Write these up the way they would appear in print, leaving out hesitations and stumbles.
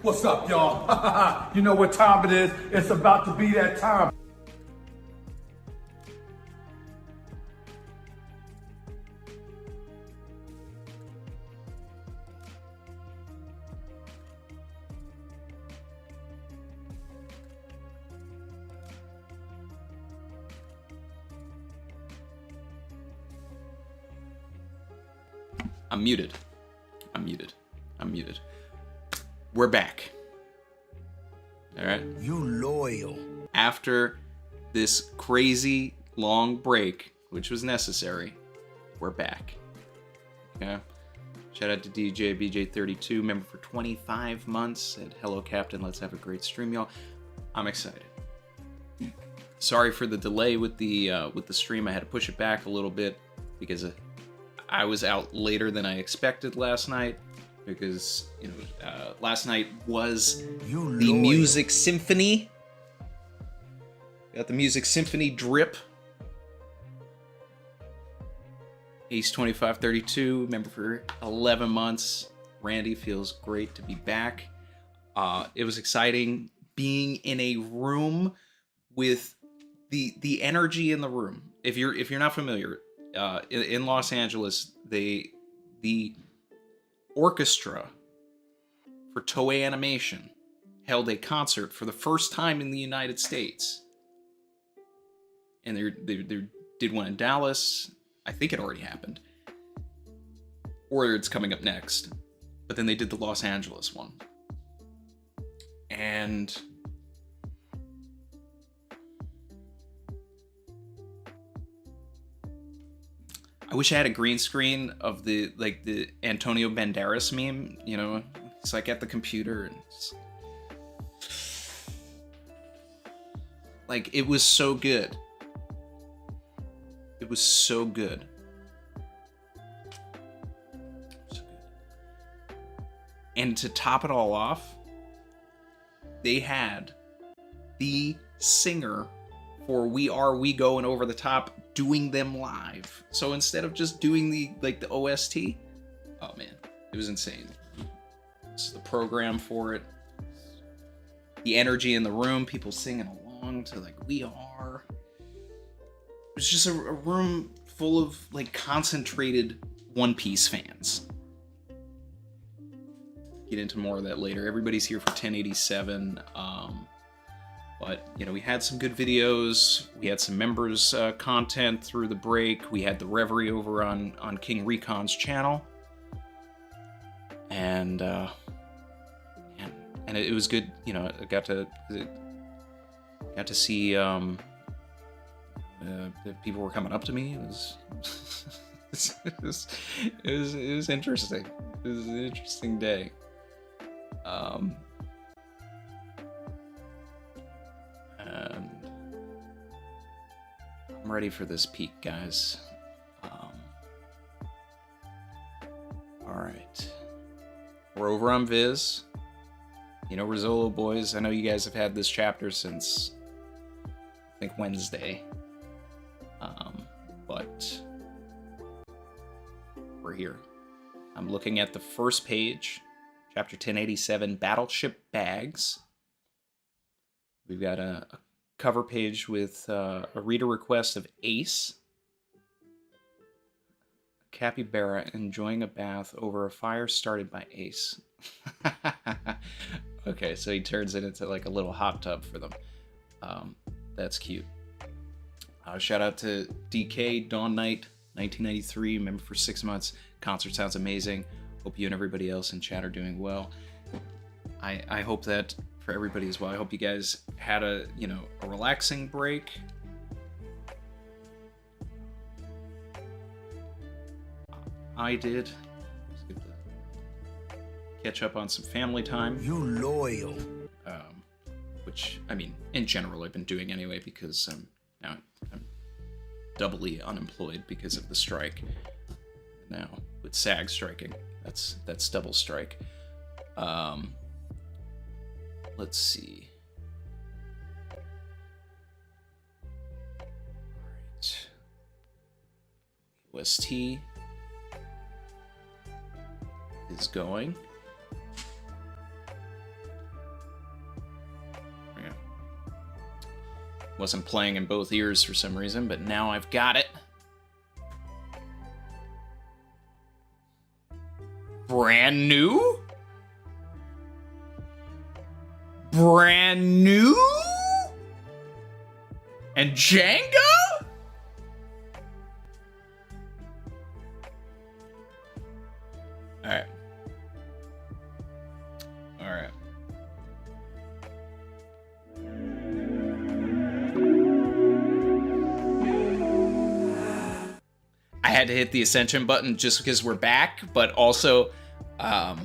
What's up, y'all? You know what time it is? It's about to be that time. I'm muted. We're back. All right. You loyal. After this crazy long break, which was necessary, we're back. Okay. Shout out to DJ BJ32, member for 25 months. Said, "Hello, Captain. Let's have a great stream, y'all." I'm excited. Sorry for the delay with the stream. I had to push it back a little bit because I was out later than I expected last night. Because, you know, last night was the Music Symphony. Got the Music Symphony drip. Ace 2532, member for 11 months. Randy, feels great to be back. It was exciting being in a room with the energy in the room. If you're not familiar, in Los Angeles, the orchestra for Toei Animation held a concert for the first time in the United States. And they did one in Dallas. I think it already happened. Or it's coming up next. But then they did the Los Angeles one. And I wish I had a green screen of the Antonio Banderas meme, you know? It's like at the computer and like it was so good. It was so good. And to top it all off, they had the singer for We Are We Go and Over the Top doing them live. So instead of just doing the OST, oh man, it was insane. It's the program for it. The energy in the room, people singing along to like We Are. It was just a room full of like concentrated One Piece fans. Get into more of that later. Everybody's here for 1087. But, you know, we had some good videos. We had some members content through the break. We had the Reverie over on King Recon's channel. And it was good. You know, I got to see the people were coming up to me. It was interesting. It was an interesting day. And I'm ready for this peak, guys. Alright. We're over on Viz. You know, we're Zolo-boys. I know you guys have had this chapter since, I think, Wednesday. But we're here. I'm looking at the first page. Chapter 1087, Battleship Bags. We've got a cover page with a reader request of Ace. Capybara enjoying a bath over a fire started by Ace. Okay, so he turns it into like a little hot tub for them. That's cute. Shout out to DK, Dawn Knight, 1993, member for 6 months. Concert sounds amazing. Hope you and everybody else in chat are doing well. I hope that for everybody as well. I hope you guys had a relaxing break. I did. Just get to catch up on some family time. You loyal. Which, I mean, in general, I've been doing anyway because I'm doubly unemployed because of the strike. Now, with SAG striking, that's double strike. Let's see. Alright. OST is going. Wasn't playing in both ears for some reason, but now I've got it. Brand new? Brand new? And Django? Alright. Alright. I had to hit the Ascension button just because we're back, but also, yeah.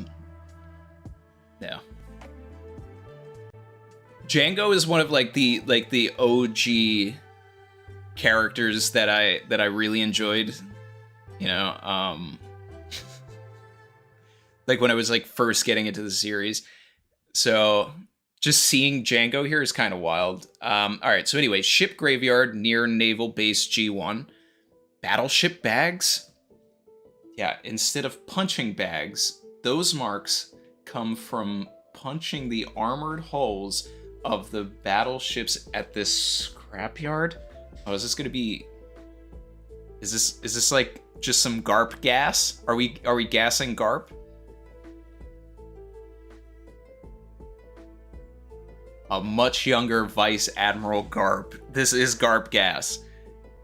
Django is one of the OG characters that I really enjoyed, you know, like when I was like first getting into the series. So just seeing Django here is kind of wild. All right, so anyway, ship graveyard near naval base G1. Battleship bags? Yeah, instead of punching bags, those marks come from punching the armored hulls of the battleships at this scrapyard. Oh, is this gonna be... Is this like just some Garp gas? Are we gassing Garp? A much younger Vice Admiral Garp. This is Garp gas.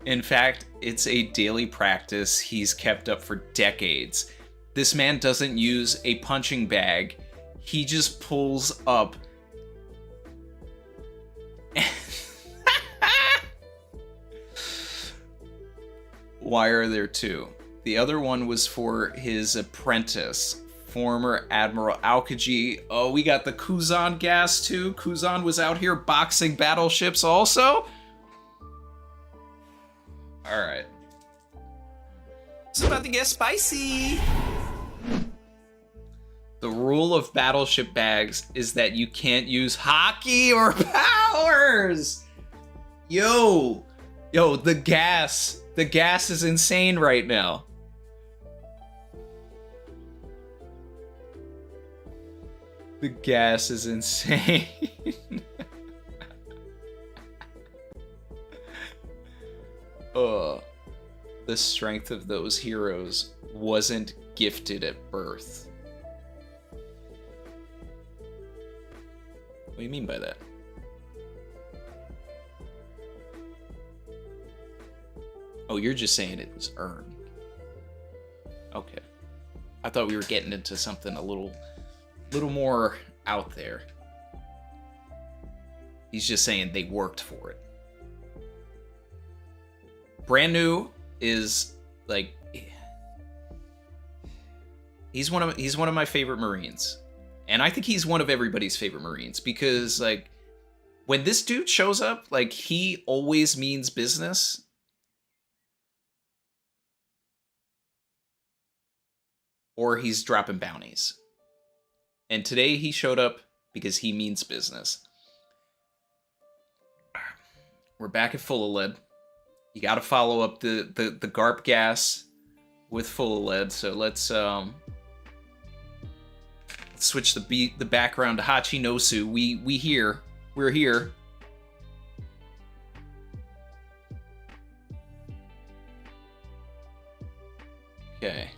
In fact, it's a daily practice he's kept up for decades. This man doesn't use a punching bag. He just pulls up. Why are there two? The other one was for his apprentice, former Admiral Aokiji. Oh, we got the Kuzan gas too. Kuzan was out here boxing battleships also? Alright. It's about to get spicy! The rule of battleship bags is that you can't use hockey or powers! Yo, the gas is insane right now. The gas is insane. The strength of those heroes wasn't gifted at birth. What do you mean by that? Oh, you're just saying it was earned. Okay. I thought we were getting into something a little more out there. He's just saying they worked for it. Brand new is like he's one of my favorite Marines. And I think he's one of everybody's favorite Marines because like when this dude shows up, like he always means business. Or he's dropping bounties. And today he showed up because he means business. We're back at full of lead. You got to follow up the Garp gas with full of lead. So let's switch the background to Hachinosu. We're here. Okay.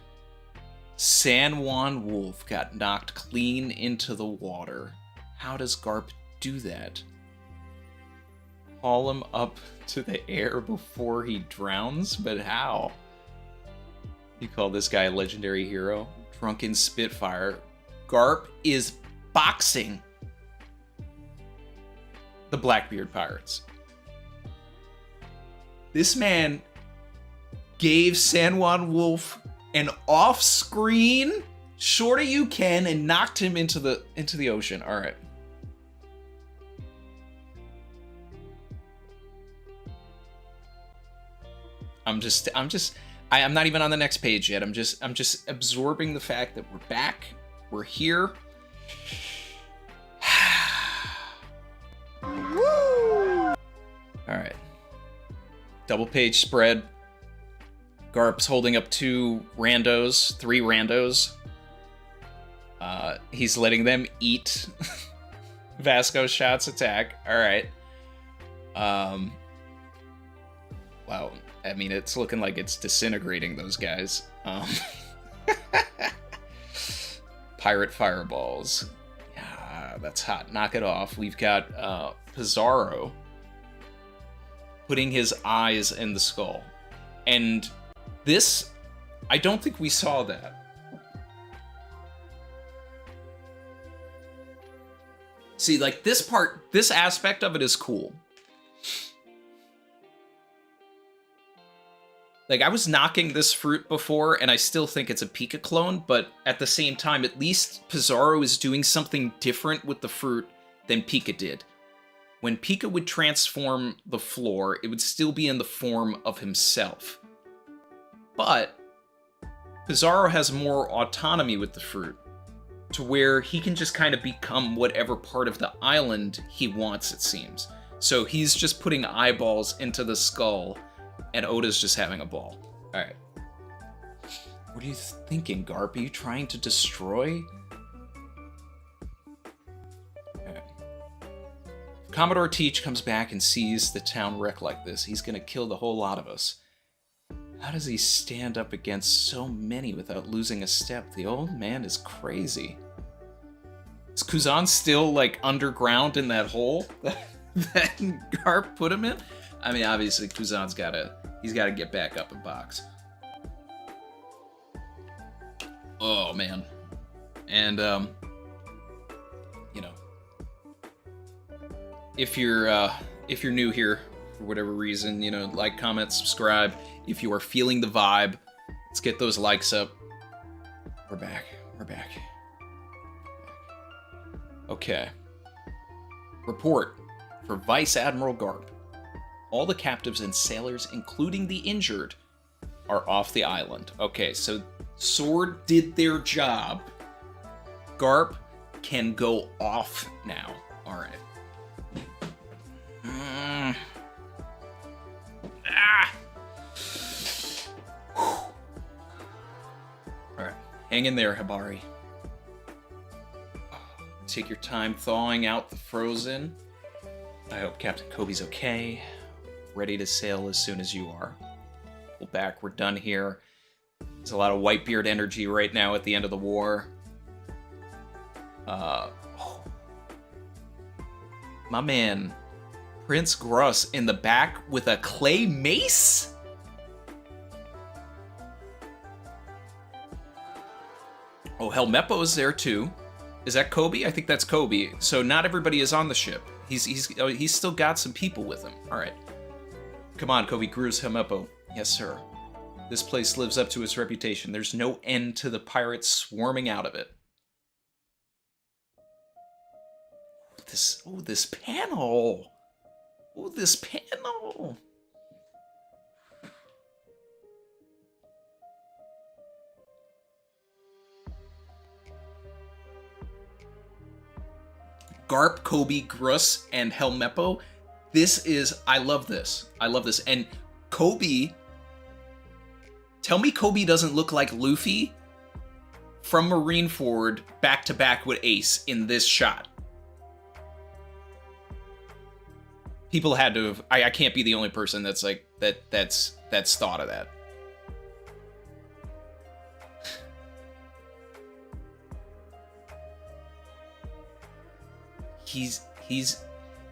San Juan Wolf got knocked clean into the water. How does Garp do that? Haul him up to the air before he drowns? But how? You call this guy a legendary hero? Drunken Spitfire. Garp is boxing the Blackbeard Pirates. This man gave San Juan Wolf an off-screen shorty you can and knocked him into the ocean. All right. I'm not even on the next page yet. I'm just absorbing the fact that we're back. We're here. Woo! All right. Double page spread. Garp's holding up three randos. He's letting them eat Vasco Shot's attack. All right. Wow. I mean, it's looking like it's disintegrating those guys. Pirate fireballs. Yeah, that's hot. Knock it off. We've got Pizarro putting his eyes in the skull. And this, I don't think we saw that. See, like, this part, this aspect of it is cool. Like, I was knocking this fruit before, and I still think it's a Pika clone, but at the same time, at least Pizarro is doing something different with the fruit than Pika did. When Pika would transform the floor, it would still be in the form of himself. But Pizarro has more autonomy with the fruit, to where he can just kind of become whatever part of the island he wants, it seems. So he's just putting eyeballs into the skull, and Oda's just having a ball. Alright. What are you thinking, Garp? Are you trying to destroy? Okay. If Commodore Teach comes back and sees the town wreck like this, he's gonna kill the whole lot of us. How does he stand up against so many without losing a step? The old man is crazy. Is Kuzan still, like, underground in that hole that Garp put him in? I mean, obviously, Kuzan's he's gotta get back up and box. Oh, man. And, you know, if you're new here, for whatever reason, you know, like, comment, subscribe. If you are feeling the vibe, let's get those likes up. We're back. We're back. Okay. Report for Vice Admiral Garp. All the captives and sailors, including the injured, are off the island. Okay, so Sword did their job. Garp can go off now. All right. All right, hang in there, Hibari. Take your time thawing out the frozen. I hope Captain Kobe's okay. Ready to sail as soon as you are. Pull back, we're done here. There's a lot of Whitebeard energy right now at the end of the war. My man, Prince Gruss in the back with a clay mace? Oh, Helmeppo's there too. Is that Kobe? I think that's Kobe. So not everybody is on the ship. He's still got some people with him. All right. Come on, Kobe Cruz Helmeppo. Yes, sir. This place lives up to its reputation. There's no end to the pirates swarming out of it. This panel. Oh, this panel. Garp, Kobe, Gruss, and Helmeppo. I love this. I love this. And Kobe, tell me Kobe doesn't look like Luffy from Marineford back to back with Ace in this shot. People had to have, I can't be the only person that's like, that's thought of that.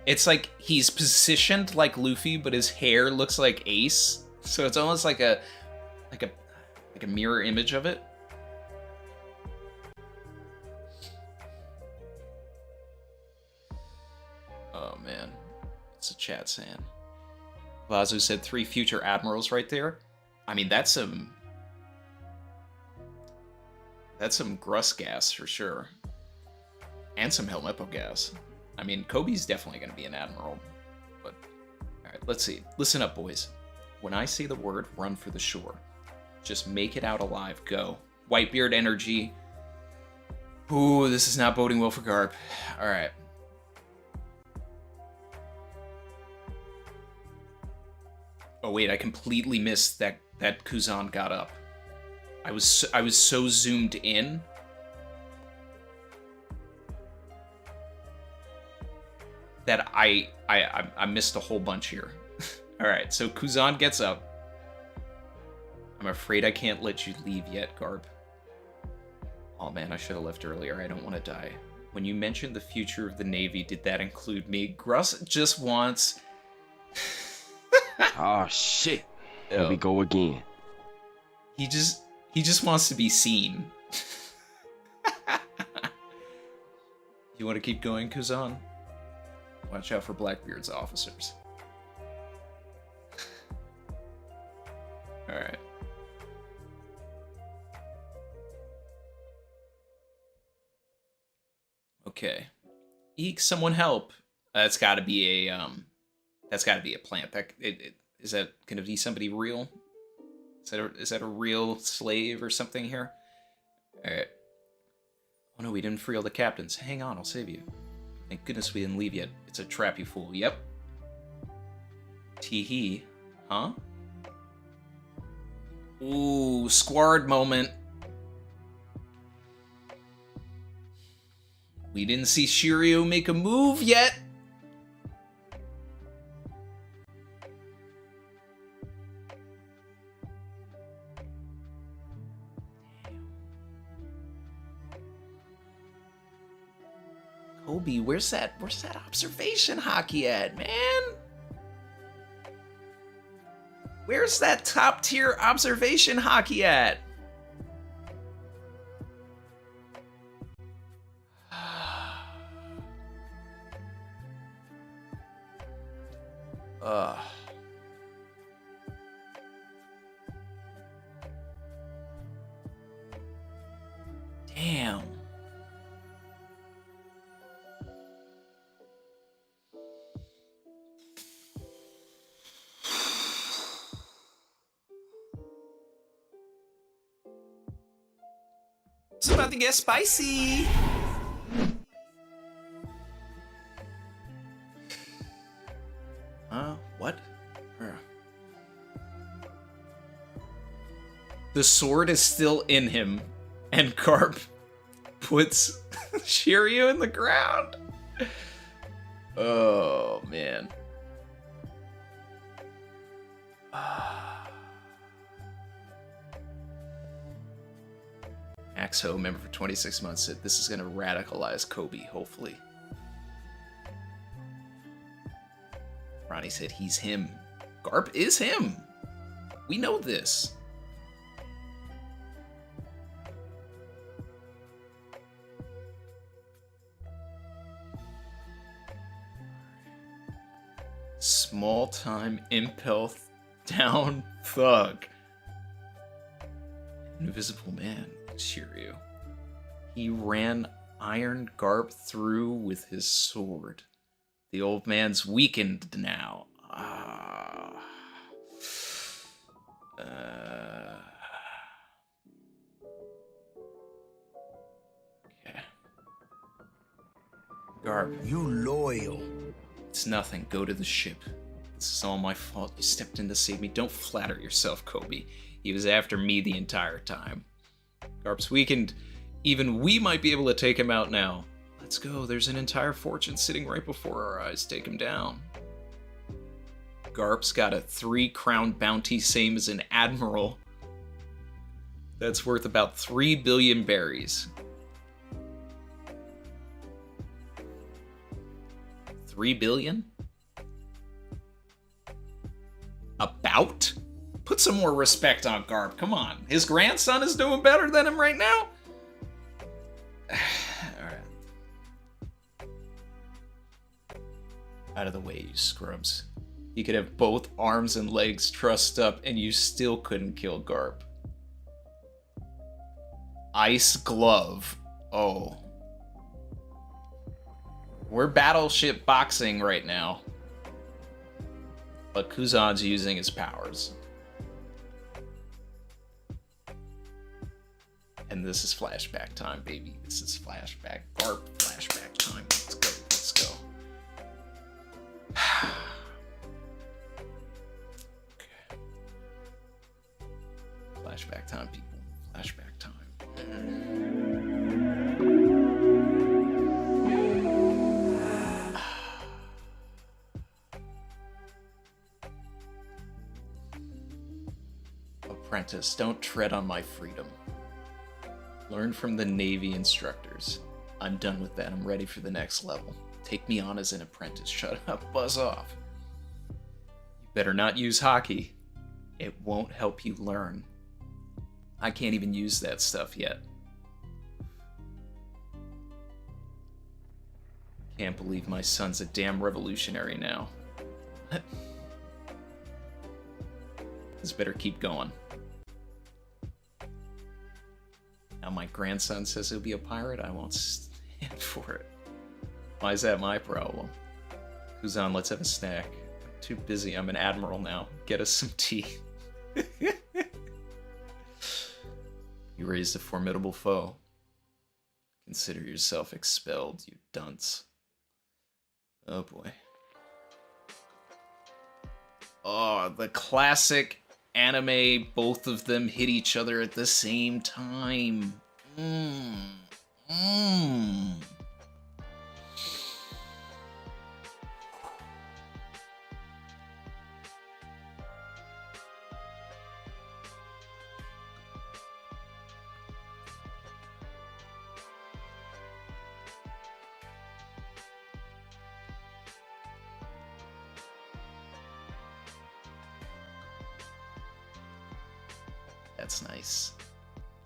It's like he's positioned like Luffy, but his hair looks like Ace. So it's almost like a mirror image of it. Oh man, it's a chat saying. Vazu said 3 future admirals right there. I mean, that's some Gruss gas for sure, and some Helmeppo gas. I mean, Kobe's definitely going to be an admiral, but all right, let's see. Listen up, boys. When I say the word, run for the shore. Just make it out alive. Go. Whitebeard energy. Ooh, this is not boding well for Garp. All right. Oh wait, I completely missed that Kuzan got up. I was so zoomed in. that I missed a whole bunch here. All right, so Kuzan gets up. I'm afraid I can't let you leave yet, Garp. Oh man, I should have left earlier. I don't want to die. When you mentioned the future of the Navy, did that include me? Gruss just wants... Oh shit. There we go again. He just wants to be seen. You want to keep going, Kuzan? Watch out for Blackbeard's officers. Alright. Okay. Eek, someone help. That's gotta be a plant. Is that gonna be somebody real? Is that a real slave or something here? Alright. Oh no, we didn't free all the captains. Hang on, I'll save you. Thank goodness we didn't leave yet. It's a trap, you fool. Yep. Tee-hee. Huh? Ooh, squad moment. We didn't see Shiryu make a move yet. Kobe, where's that observation hockey at, man? Where's that top tier observation hockey at? Damn. It's about to get spicy. What? The sword is still in him, and Garp puts Shiryu in the ground. Oh, man. Axo, member for 26 months, said this is going to radicalize Kobe, hopefully. Ronnie said he's him. Garp is him. We know this. Small-time impel down thug. Invisible man, Shiryu. He ran Iron Garp through with his sword. The old man's weakened now. Okay. Garp. You loyal. It's nothing. Go to the ship. This is all my fault. You stepped in to save me. Don't flatter yourself, Kobe. He was after me the entire time. Garp's weakened. Even we might be able to take him out now. Let's go. There's an entire fortune sitting right before our eyes. Take him down. Garp's got a 3-crown bounty, same as an admiral. That's worth about 3 billion berries. 3 billion? About? Put some more respect on Garp. Come on. His grandson is doing better than him right now? Alright. Out of the way, you scrubs. You could have both arms and legs trussed up and you still couldn't kill Garp. Ice glove. Oh. We're battleship boxing right now. But Kuzan's using his powers. And this is flashback time, baby. This is flashback. Garp flashback time. Let's go. Let's go. Okay. Flashback time, people. Flashback time. Apprentice, don't tread on my freedom. Learn from the Navy instructors. I'm done with that. I'm ready for the next level. Take me on as an apprentice. Shut up. Buzz off. You better not use hockey. It won't help you learn. I can't even use that stuff yet. Can't believe my son's a damn revolutionary now. This better keep going. Now my grandson says he'll be a pirate. I won't stand for it. Why is that my problem? Kuzan, let's have a snack. I'm too busy. I'm an admiral now. Get us some tea. You raised a formidable foe. Consider yourself expelled, you dunce. Oh boy. Oh, the classic anime, both of them hit each other at the same time. That's nice.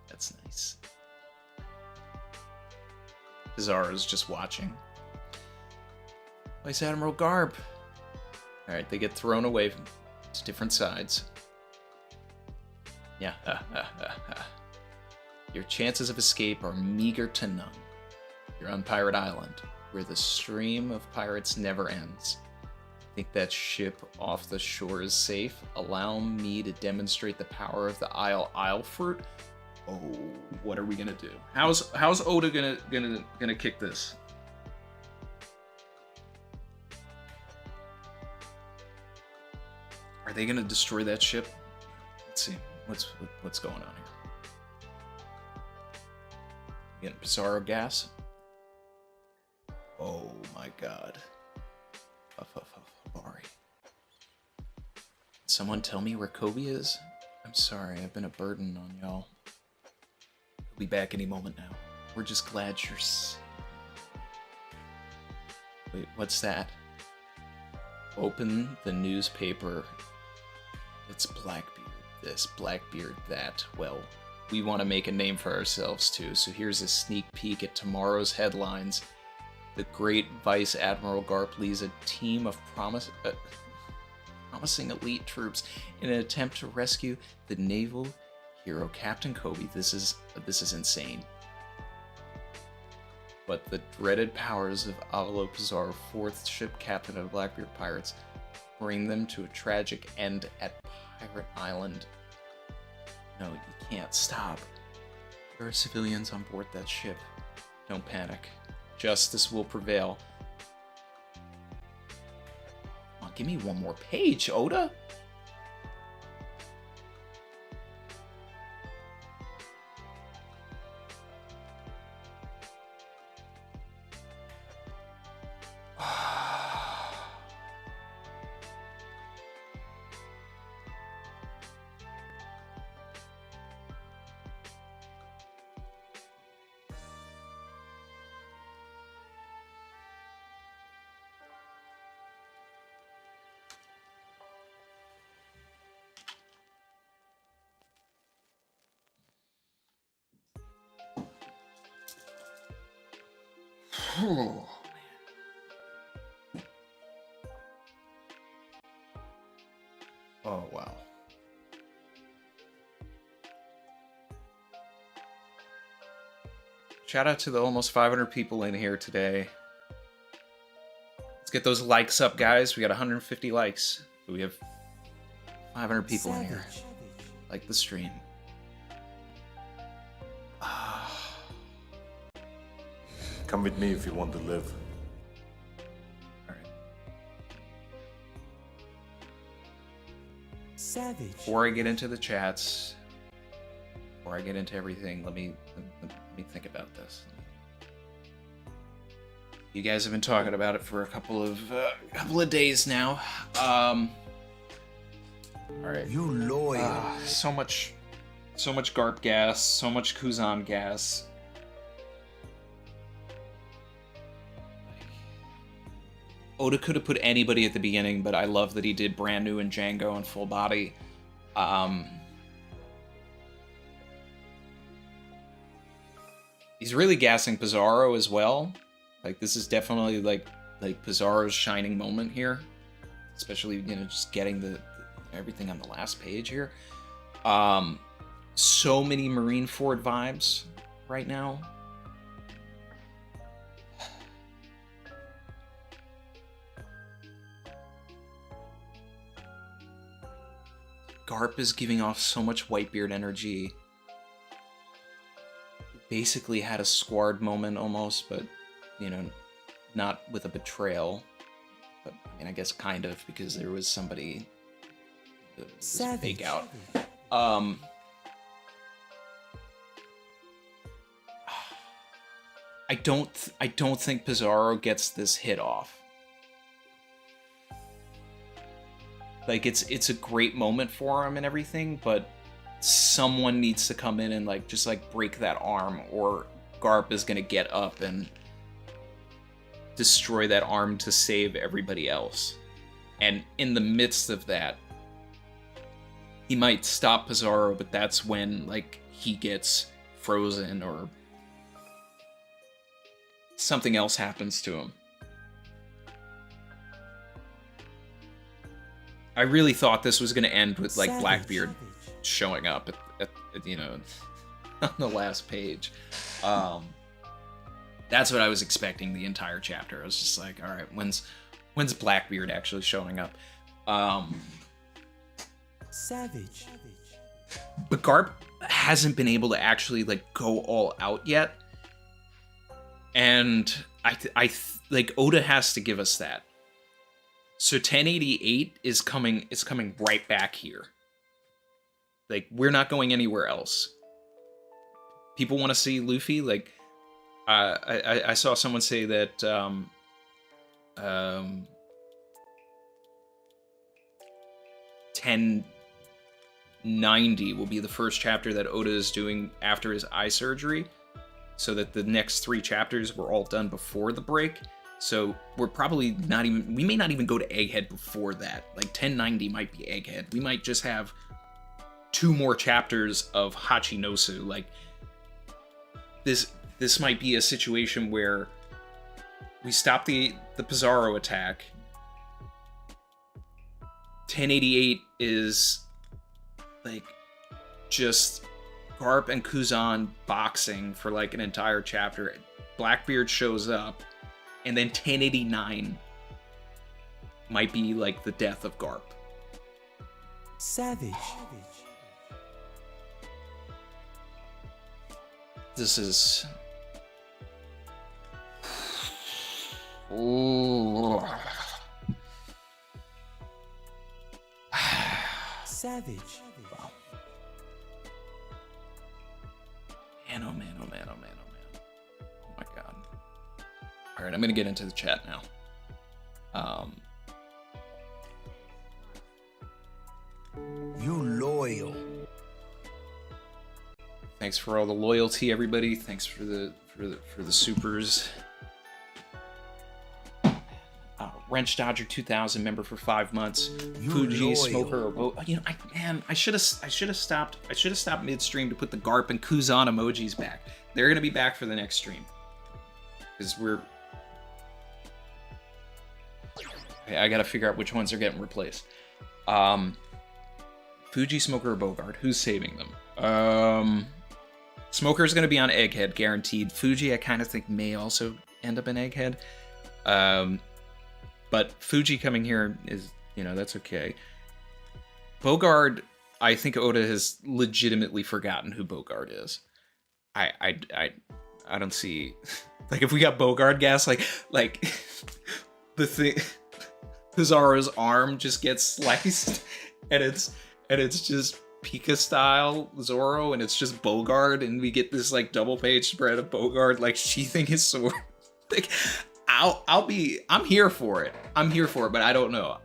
That's nice. Pizarro's just watching. Vice Admiral Garp. Alright, they get thrown away to different sides. Yeah. Your chances of escape are meager to none. You're on Pirate Island, where the stream of pirates never ends. Think that ship off the shore is safe? Allow me to demonstrate the power of the Isle fruit. Oh, what are we gonna do? How's Oda gonna kick this? Are they gonna destroy that ship? Let's see. What's going on here? Getting Pizarro gas. Oh my god. Someone tell me where Kobe is? I'm sorry, I've been a burden on y'all. He'll be back any moment now. We're just glad you're safe. Wait, what's that? Open the newspaper. It's Blackbeard this, Blackbeard that. Well, we want to make a name for ourselves too, so here's a sneak peek at tomorrow's headlines. The great Vice Admiral Garp leads a team of promising elite troops in an attempt to rescue the naval hero Captain Kobe. This is insane. But the dreaded powers of Avalo Pizarro, fourth ship captain of Blackbeard pirates, bring them to a tragic end at Pirate Island. No, you can't stop. There are civilians on board that ship. Don't panic. Justice will prevail. Come on, give me one more page, Oda. Oh, man. Oh, wow. Shout out to the almost 500 people in here today. Let's get those likes up, guys. We got 150 likes. We have 500 people in here. Like the stream. Come with me if you want to live. Alright. Savage. Before I get into the chats, before I get into everything, let me think about this. You guys have been talking about it for a couple of days now. All right. You loyal. So much Garp gas, so much Kuzan gas. Oda could have put anybody at the beginning, but I love that he did Brand New and Django and Full Body. He's really gassing Pizarro as well. Like, this is definitely like Pizarro's shining moment here, especially, you know, just getting the everything on the last page here. So many Marineford vibes right now. Garp is giving off so much Whitebeard energy. Basically had a Squard moment almost, but, you know, not with a betrayal. But, I mean, I guess kind of, because there was somebody that was fake out. I don't think Pizarro gets this hit off. Like, it's a great moment for him and everything, but someone needs to come in and, like, just, like, break that arm, or Garp is gonna get up and destroy that arm to save everybody else. And in the midst of that, he might stop Pizarro, but that's when, like, he gets frozen or something else happens to him. I really thought this was going to end with, like, Blackbeard showing up at you know, on the last page. That's what I was expecting the entire chapter. I was just like, all right, when's Blackbeard actually showing up? Savage. But Garp hasn't been able to actually, like, go all out yet. And I like, Oda has to give us that. So 1088 is coming right back here. Like, we're not going anywhere else. People want to see Luffy. Like, I saw someone say that 1090 will be the first chapter that Oda is doing after his eye surgery, so that the next 3 chapters were all done before the break. So we're probably we may not even go to Egghead before that. Like, 1090 might be Egghead. We might just have 2 more chapters of Hachinosu. Like, this might be a situation where we stop the Pizarro attack. 1088 is, like, just Garp and Kuzan boxing for, like, an entire chapter. Blackbeard shows up, and then 1089 might be, like, the death of Garp. Savage. This is... Ooh. Savage. Wow. Man, oh man, oh man, oh man, oh man. Oh my god. Alright, I'm gonna get into the chat now. You loyal. Thanks for all the loyalty, everybody. Thanks for the supers. Wrench Dodger 2000 member for 5 months. You Fuji loyal. Smoker. You know, I should have stopped midstream to put the Garp and Kuzan emojis back. They're gonna be back for the next stream, because I gotta figure out which ones are getting replaced. Fuji, Smoker, or Bogart? Who's saving them? Smoker's gonna be on Egghead, guaranteed. Fuji, I kind of think may also end up in Egghead. But Fuji coming here is, you know, that's okay. Bogart, I think Oda has legitimately forgotten who Bogart is. I don't see, like, if we got Bogart gas, like the thing, Pizarro's arm just gets sliced, and it's just Pika style Zoro, and it's just Bogart, and we get this, like, double page spread of Bogart, like, sheathing his sword. Like, I'm here for it. I'm here for it, but I don't know.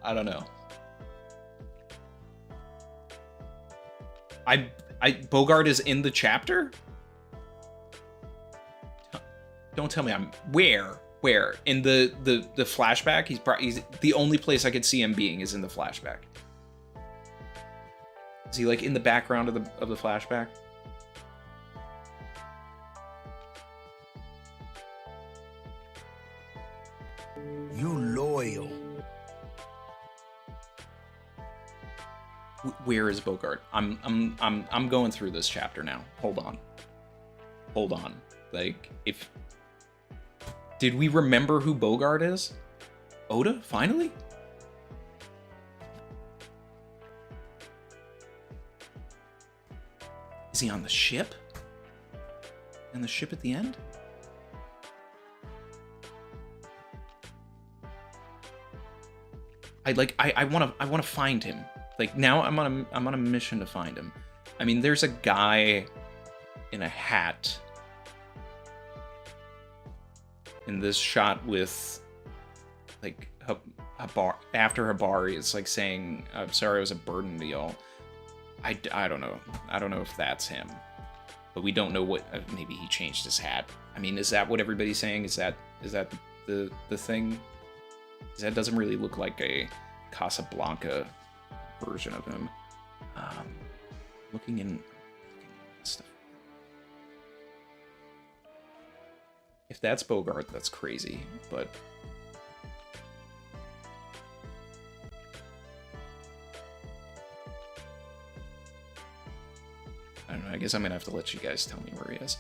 Bogart is in the chapter? Don't tell me I'm where in the flashback. He's the only place I could see him being is in the flashback. Is he like in the background of the flashback? You loyal. Where is Bogart? I'm going through this chapter now. Hold on. Like, did we remember who Bogart is? Oda, finally? Is he on the ship? And the ship at the end? I want to find him. Like, now I'm on a mission to find him. I mean, there's a guy in a hat in this shot with like after Habari. It's like saying, "I'm sorry, I was a burden to y'all." I don't know. I don't know if that's him, but we don't know what. Maybe he changed his hat. I mean, is that what everybody's saying? Is that the thing? Because that doesn't really look like a Casablanca version of him. Looking in stuff. If that's Bogart, that's crazy, but I don't know. I guess I'm gonna have to let you guys tell me where he is.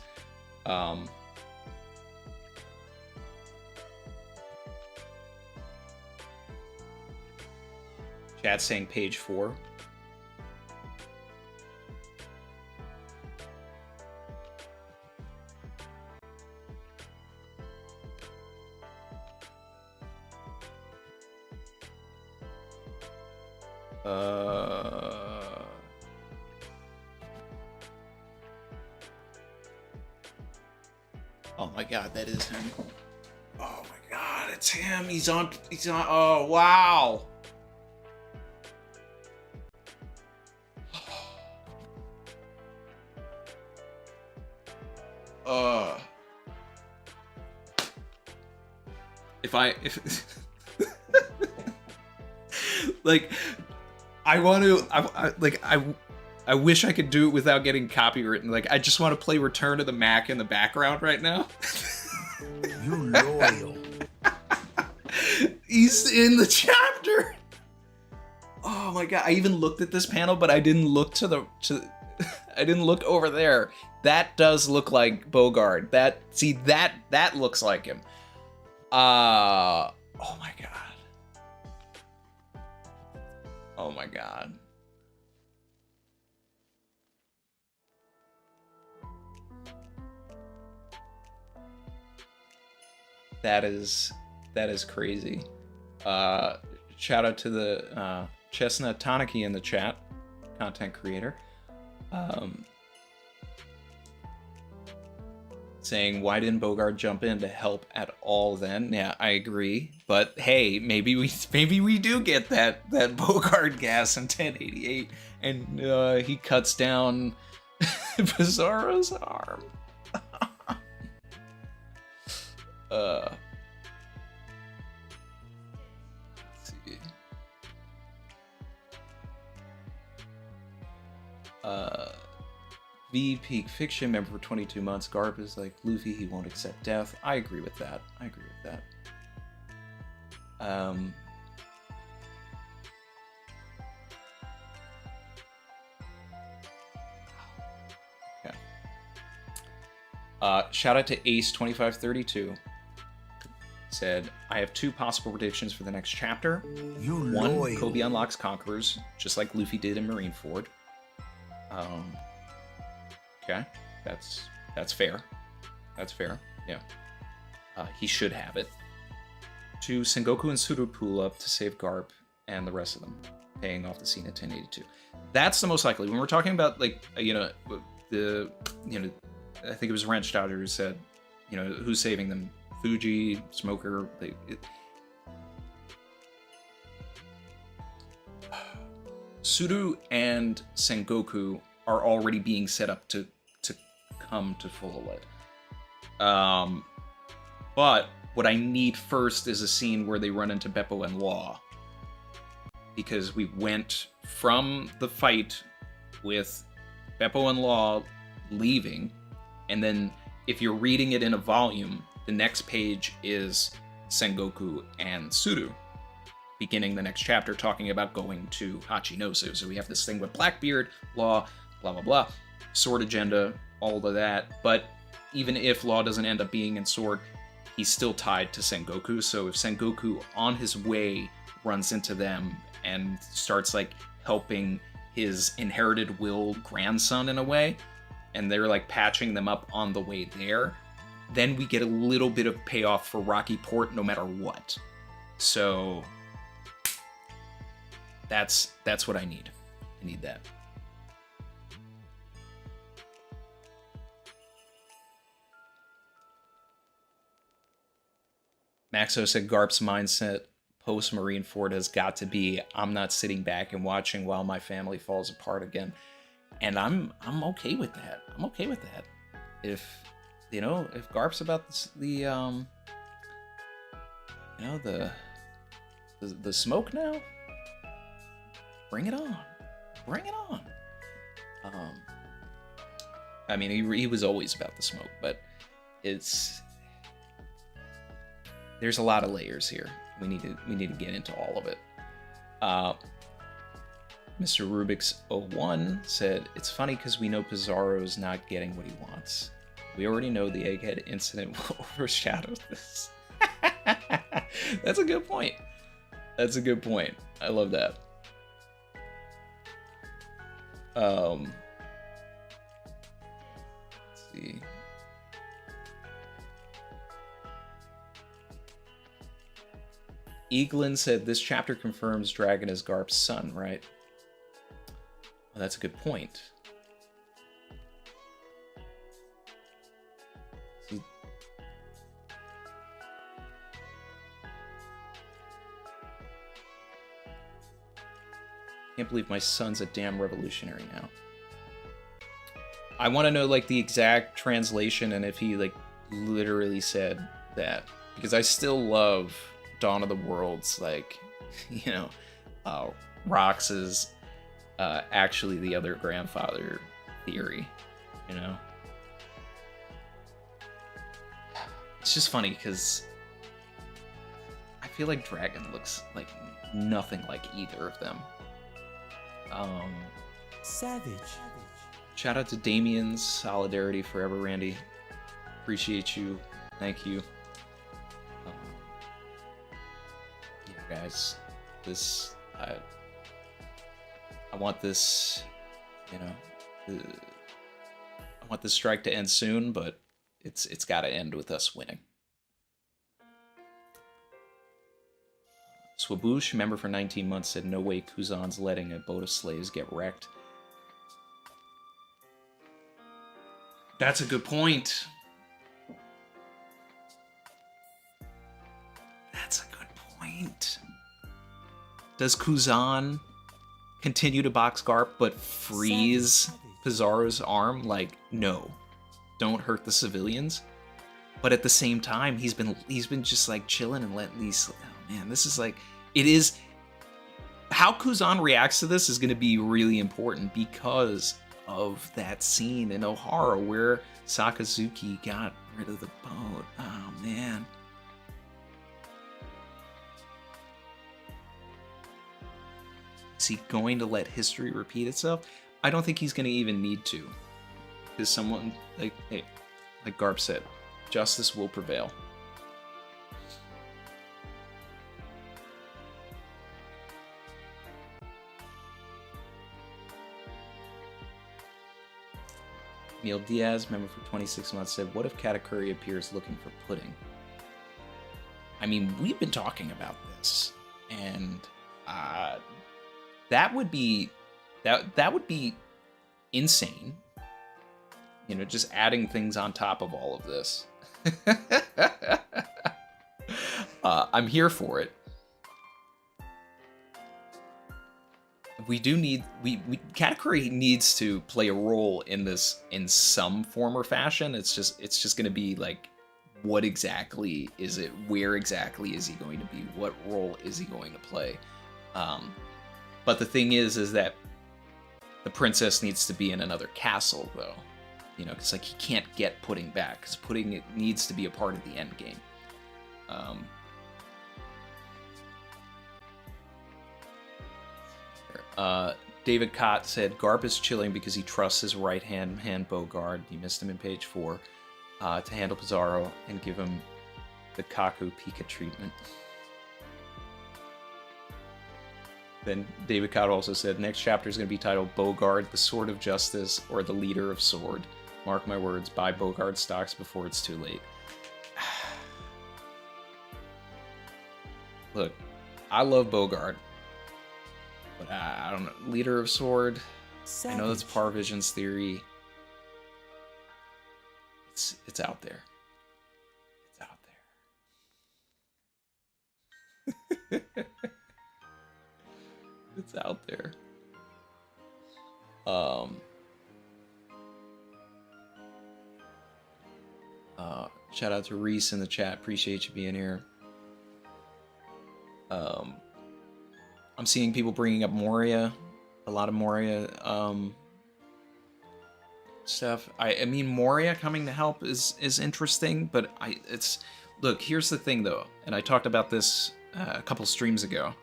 Chat saying page 4. Oh my god, that is him. Oh my god, it's him. He's on, oh wow. If like, I want to, I wish I could do it without getting copywritten. Like, I just want to play Return to the Mac in the background right now. You loyal. He's in the chapter. Oh my god! I even looked at this panel, but I didn't look I didn't look over there. That does look like Bogart. That looks like him. Oh my god. Oh my god. That is crazy. Shout out to the Chestnut Tanaki in the chat, content creator. Saying, why didn't Bogart jump in to help at all then? Yeah, I agree. But hey, maybe we do get that Bogart gas in 1088, and he cuts down Pizarro's arm. Let's see. V Peak Fiction member for 22 months. Garp is like Luffy, he won't accept death. I agree with that. Okay. Shout out to Ace2532. Said, I have 2 possible predictions for the next chapter. One, loyal. Kobe unlocks Conquerors, just like Luffy did in Marineford. Okay, that's fair. That's fair. Yeah. He should have it. 2, Sengoku and Suru pull up to save Garp and the rest of them, paying off the scene at 1082. That's the most likely. When we're talking about, like, I think it was Wrench Dodger who said, who's saving them? Fuji, Smoker. Suru and Sengoku are already being set up to come to full lit. But what I need first is a scene where they run into Beppo and Law. Because we went from the fight with Beppo and Law leaving, and then if you're reading it in a volume, the next page is Sengoku and Tsuru, beginning the next chapter talking about going to Hachinosu. So we have this thing with Blackbeard, Law, blah, blah, blah, Sword agenda, all of that. But even if Law doesn't end up being in Sword, he's still tied to Sengoku. So if Sengoku on his way runs into them and starts like helping his inherited will grandson in a way, and they're like patching them up on the way there, then we get a little bit of payoff for Rocky Port no matter what. So that's what I need. I need that. Maxo said Garp's mindset post Marineford has got to be, I'm not sitting back and watching while my family falls apart again. And I'm okay with that. I'm okay with that. If Garp's about the smoke now, bring it on. Bring it on. I mean, he was always about the smoke, but there's a lot of layers here. We need to get into all of it. Mr. Rubik's 01 said, it's funny because we know Pizarro's not getting what he wants. We already know the Egghead incident will overshadow this. That's a good point. That's a good point. I love that. Let's see. Eaglin said, this chapter confirms Dragon is Garp's son, right? Well, that's a good point. Can't believe my son's a damn revolutionary now. I want to know like the exact translation and if he like literally said that, because I still love Dawn of the Worlds, like, Rox is actually the other grandfather theory, It's just funny because I feel like Dragon looks like nothing like either of them. Savage. Shout out to Damien's Solidarity Forever, Randy. Appreciate you. Thank you. Guys, this I want this, I want this strike to end soon, but it's got to end with us winning. Swaboosh, member for 19 months, said no way Kuzan's letting a boat of slaves get wrecked. That's a good point. That's a good point. Does Kuzan continue to box Garp but freeze Pizarro's arm? Like, no. Don't hurt the civilians. But at the same time, he's been just like chilling and letting these. Oh man, this is like, it is. How Kuzan reacts to this is going to be really important because of that scene in Ohara where Sakazuki got rid of the boat. Oh man. Is he going to let history repeat itself? I don't think he's going to even need to. Because someone, like Garp said, justice will prevail. Neil Diaz, member for 26 months, said, what if Katakuri appears looking for pudding? I mean, we've been talking about this, and that would be insane. Just adding things on top of all of this. I'm here for it. we do need Katakuri needs to play a role in this in some form or fashion. It's just going to be like, what exactly is it? Where exactly is he going to be? What role is he going to play? But the thing is that the princess needs to be in another castle, though. You know, because like he can't get Pudding back, because Pudding it needs to be a part of the end game. David Cott said Garp is chilling because he trusts his right-hand Bogard. You missed him in page 4 to handle Pizarro and give him the Kaku Pika treatment. Then David Cott also said next chapter is going to be titled Bogard, the Sword of Justice, or the Leader of Sword. Mark my words, buy Bogard stocks before it's too late. Look, I love Bogard, but I don't know. Leader of Sword, I know that's Parvision's theory. It's out there. It's out there. It's out there. Shout out to Reese in the chat. Appreciate you being here. I'm seeing people bringing up Moria. A lot of Moria stuff. I mean, Moria coming to help is interesting, but look, here's the thing though, and I talked about this a couple streams ago,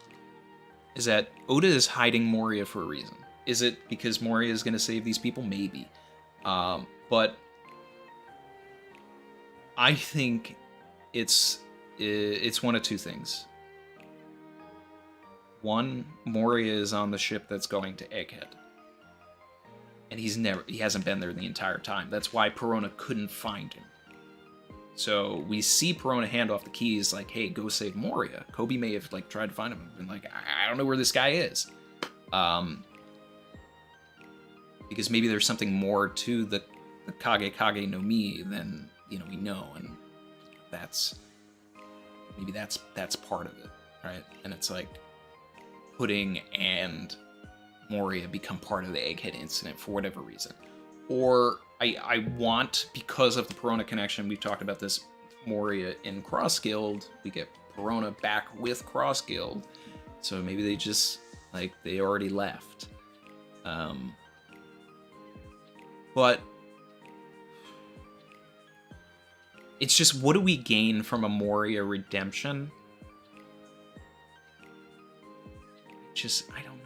is that Oda is hiding Moria for a reason. Is it because Moria is going to save these people? Maybe. But I think it's one of two things. One, Moria is on the ship that's going to Egghead. And he hasn't been there the entire time. That's why Perona couldn't find him. So we see Perona hand off the keys like, hey, go save Moria. Kobe may have like tried to find him and been like, I don't know where this guy is. Because maybe there's something more to the Kage Kage no Mi than, you know, we know, and maybe that's part of it, right? And it's like Pudding and Moria become part of the Egghead incident for whatever reason. Or I want, because of the Perona connection, we've talked about this, Moria in Cross Guild, we get Perona back with Cross Guild, so maybe they just, like, they already left. But it's just, what do we gain from a Moria redemption? Just, I don't know.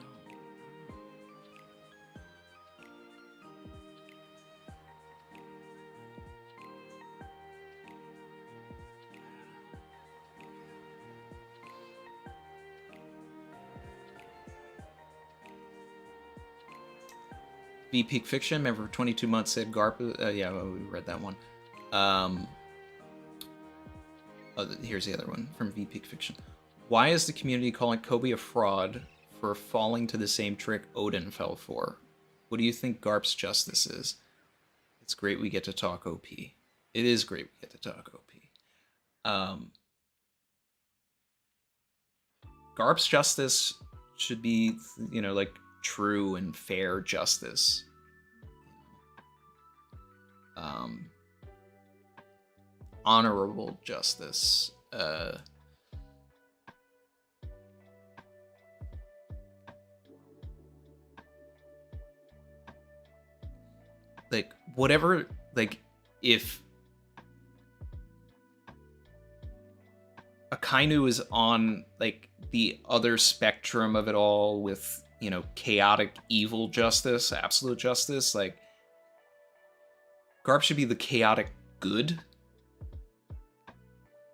V-Peak Fiction, remember 22 months said Garp, yeah, well, we read that one. Here's the other one from V-Peak Fiction. Why is the community calling Kobe a fraud for falling to the same trick Odin fell for? What do you think Garp's justice is? It's great we get to talk OP. It is great we get to talk OP. Garp's justice should be, you know, like true and fair justice. Honorable justice. Like, whatever, like, if Akainu is on, like, the other spectrum of it all with, you know, chaotic evil justice, absolute justice, like, Garp should be the chaotic good.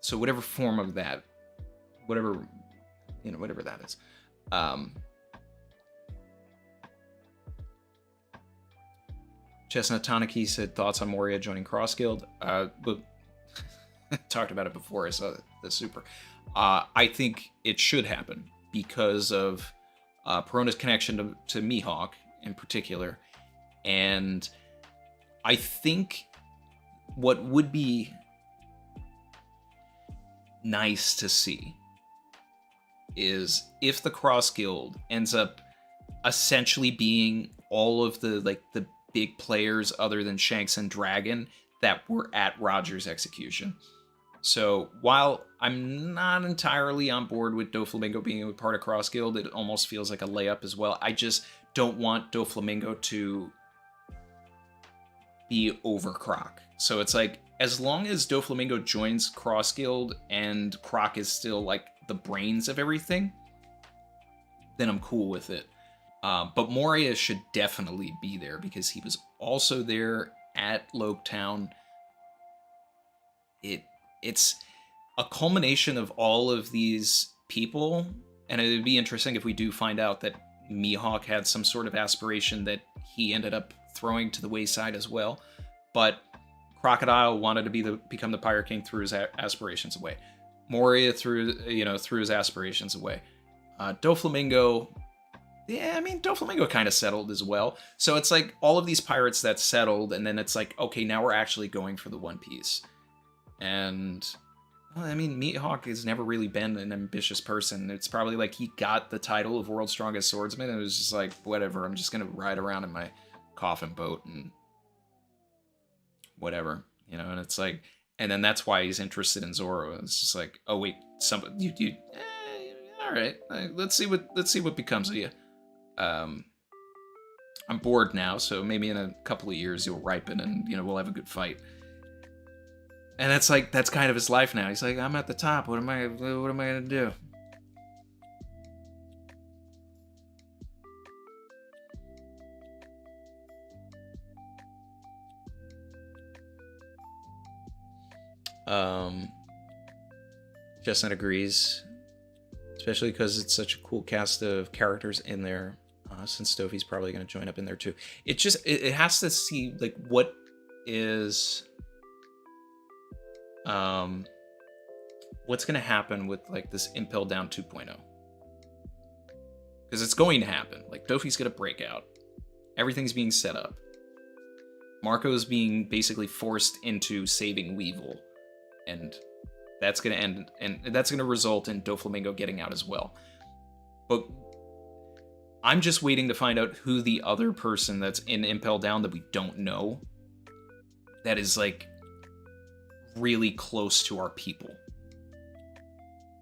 So whatever form of that, whatever, you know, whatever that is. Chestnut Tanaki said thoughts on Moria joining Cross Guild. But talked about it before. I saw the super. I think it should happen because of Perona's connection to Mihawk in particular, and I think what would be nice to see is if the Cross Guild ends up essentially being all of the like the big players other than Shanks and Dragon that were at Roger's execution. So while I'm not entirely on board with Doflamingo being a part of Cross Guild, it almost feels like a layup as well. I just don't want Doflamingo to be over Croc. So it's like, as long as Doflamingo joins Cross Guild and Croc is still like the brains of everything, then I'm cool with it. But Moria should definitely be there because he was also there at Loketown. It's a culmination of all of these people, and it would be interesting if we do find out that Mihawk had some sort of aspiration that he ended up throwing to the wayside as well. But Crocodile wanted to become the Pirate King, threw his aspirations away. Moria threw his aspirations away. Doflamingo, yeah, I mean, Doflamingo kind of settled as well. So it's like all of these pirates that settled, and then it's like, okay, now we're actually going for the One Piece. And, well, I mean, Mihawk has never really been an ambitious person. It's probably like he got the title of World's Strongest Swordsman, and it was just like, whatever, I'm just going to ride around in my coffin boat and whatever, you know, and it's like, and then that's why he's interested in Zoro. It's just like, oh wait, all right, let's see what becomes of you. I'm bored now, so maybe in a couple of years you'll ripen, and you know we'll have a good fight. And that's like, that's kind of his life now. He's like, I'm at the top. What am I gonna do? Chestnut agrees, especially because it's such a cool cast of characters in there. Since Stovy's probably going to join up in there too. It just it has to see like what is what's going to happen with like this Impel Down 2.0, because it's going to happen. Like Dofi's going to break out. Everything's being set up. Marco's being basically forced into saving Weevil, and that's going to end, and that's going to result in Doflamingo getting out as well. But I'm just waiting to find out who the other person that's in Impel Down that we don't know, that is like really close to our people.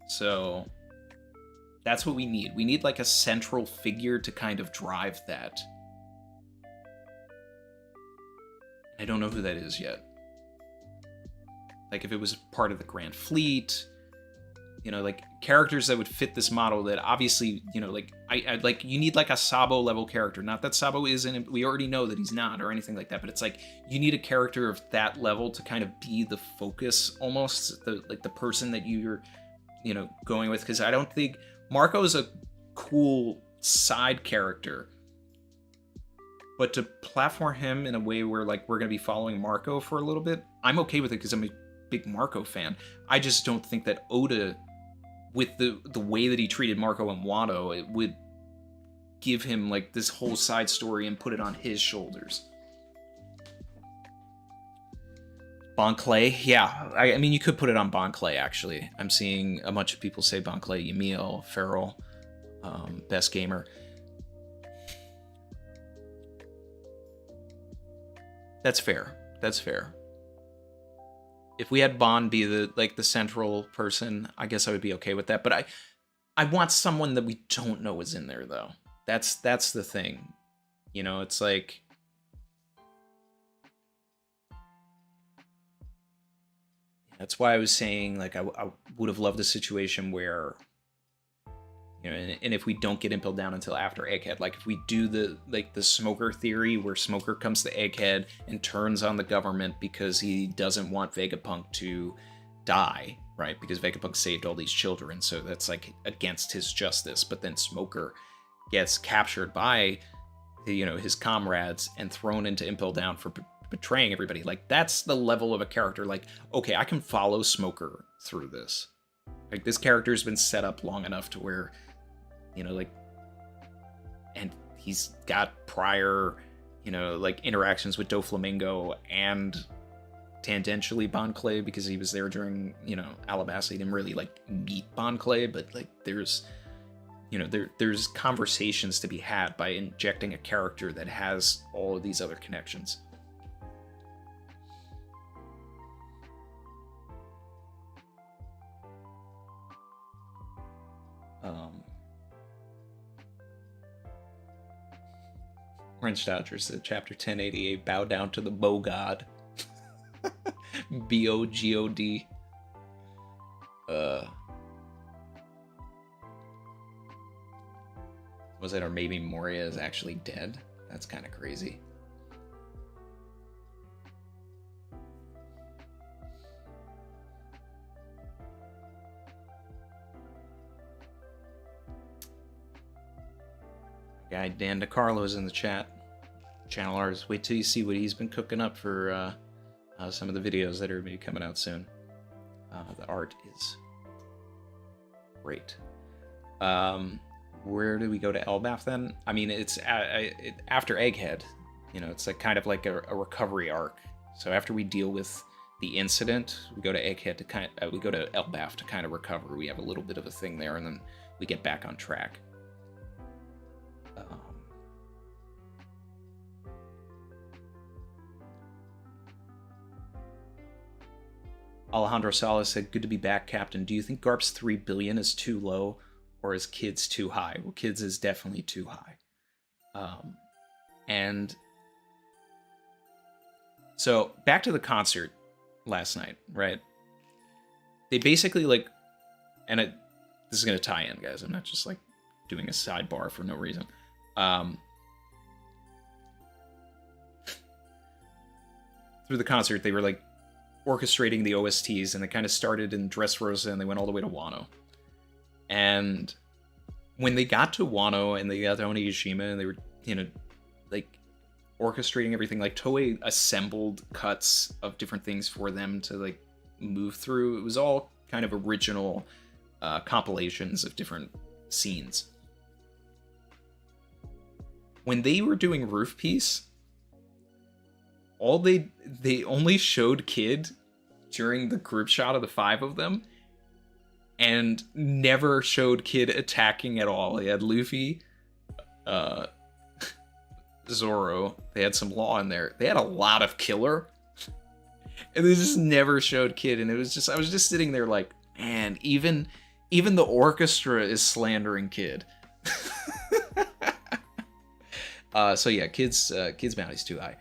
So that's what we need. We need like a central figure to kind of drive that. I don't know who that is yet. Like if it was part of the Grand Fleet, you know, like characters that would fit this model that obviously, you know, like I like, you need like a Sabo level character. Not that Sabo isn't, we already know that he's not or anything like that, but it's like you need a character of that level to kind of be the focus almost, the person that you're, you know, going with. Because I don't think Marco is a cool side character, but to platform him in a way where like we're going to be following Marco for a little bit, I'm okay with it because I'm a big Marco fan. I just don't think that Oda, with the way that he treated Marco and Wado, it would give him like this whole side story and put it on his shoulders. Bon Clay, yeah. I mean, you could put it on Bon Clay, actually. I'm seeing a bunch of people say Bon Clay, Yamil, Farrell, Best Gamer. That's fair. That's fair. If we had Bond be the central person, I guess I would be okay with that. But I want someone that we don't know is in there, though. That's the thing. You know, it's like, that's why I was saying, like, I would have loved a situation where, you know, and if we don't get Impel Down until after Egghead, like if we do the Smoker theory where Smoker comes to Egghead and turns on the government because he doesn't want Vegapunk to die, right? Because Vegapunk saved all these children, so that's like against his justice. But then Smoker gets captured by, you know, his comrades and thrown into Impel Down for betraying everybody. Like that's the level of a character. Like, okay, I can follow Smoker through this. Like this character's been set up long enough to where, you know, like, and he's got prior, you know, like interactions with Doflamingo and tangentially Bon Clay because he was there during, you know, Alabasta. He didn't really like meet Bon Clay, but like there's you know, there's conversations to be had by injecting a character that has all of these other connections. Orange Dodger said, Chapter 1088, bow down to the bow god. B-O-G-O-D. Was it, or maybe Moria is actually dead? That's kind of crazy. Guy Dan DeCarlo's in the chat. Channel artist. Wait till you see what he's been cooking up for some of the videos that are going to be coming out soon. The art is great. Where do we go to Elbaf then? I mean, it's after Egghead. You know, it's like kind of like a recovery arc. So after we deal with the incident, we go to Egghead to we go to Elbaf to kind of recover. We have a little bit of a thing there, and then we get back on track. Alejandro Salas said, good to be back, Captain. Do you think Garp's 3 billion is too low, or is Kids too high? Well, Kids is definitely too high. And so back to the concert last night, right? They basically like, and this is going to tie in, guys. I'm not just like doing a sidebar for no reason. Through the concert, they were like orchestrating the OSTs, and they kind of started in Dressrosa and they went all the way to Wano. And when they got to Wano and they got to Onigashima and they were, you know, like orchestrating everything, like Toei assembled cuts of different things for them to like move through. It was all kind of original compilations of different scenes. When they were doing Roof Piece, they only showed Kid during the group shot of the 5 of them, and never showed Kid attacking at all. They had Luffy, Zoro, they had some Law in there. They had a lot of Killer, and they just never showed Kid. And it was just, I was just sitting there like, man, even the orchestra is slandering Kid. So yeah, Kid's bounty's too high.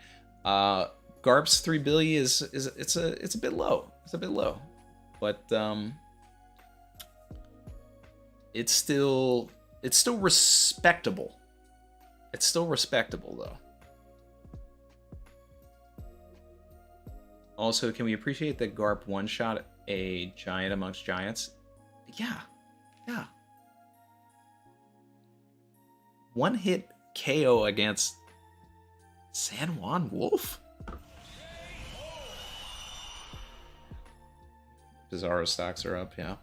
Garp's 3 billion is it's a bit low. It's a bit low, but it's still respectable. It's still respectable though. Also, can we appreciate that Garp one-shot a giant amongst giants? Yeah. One hit KO against San Juan Wolf? Pizarro stocks are up, yeah.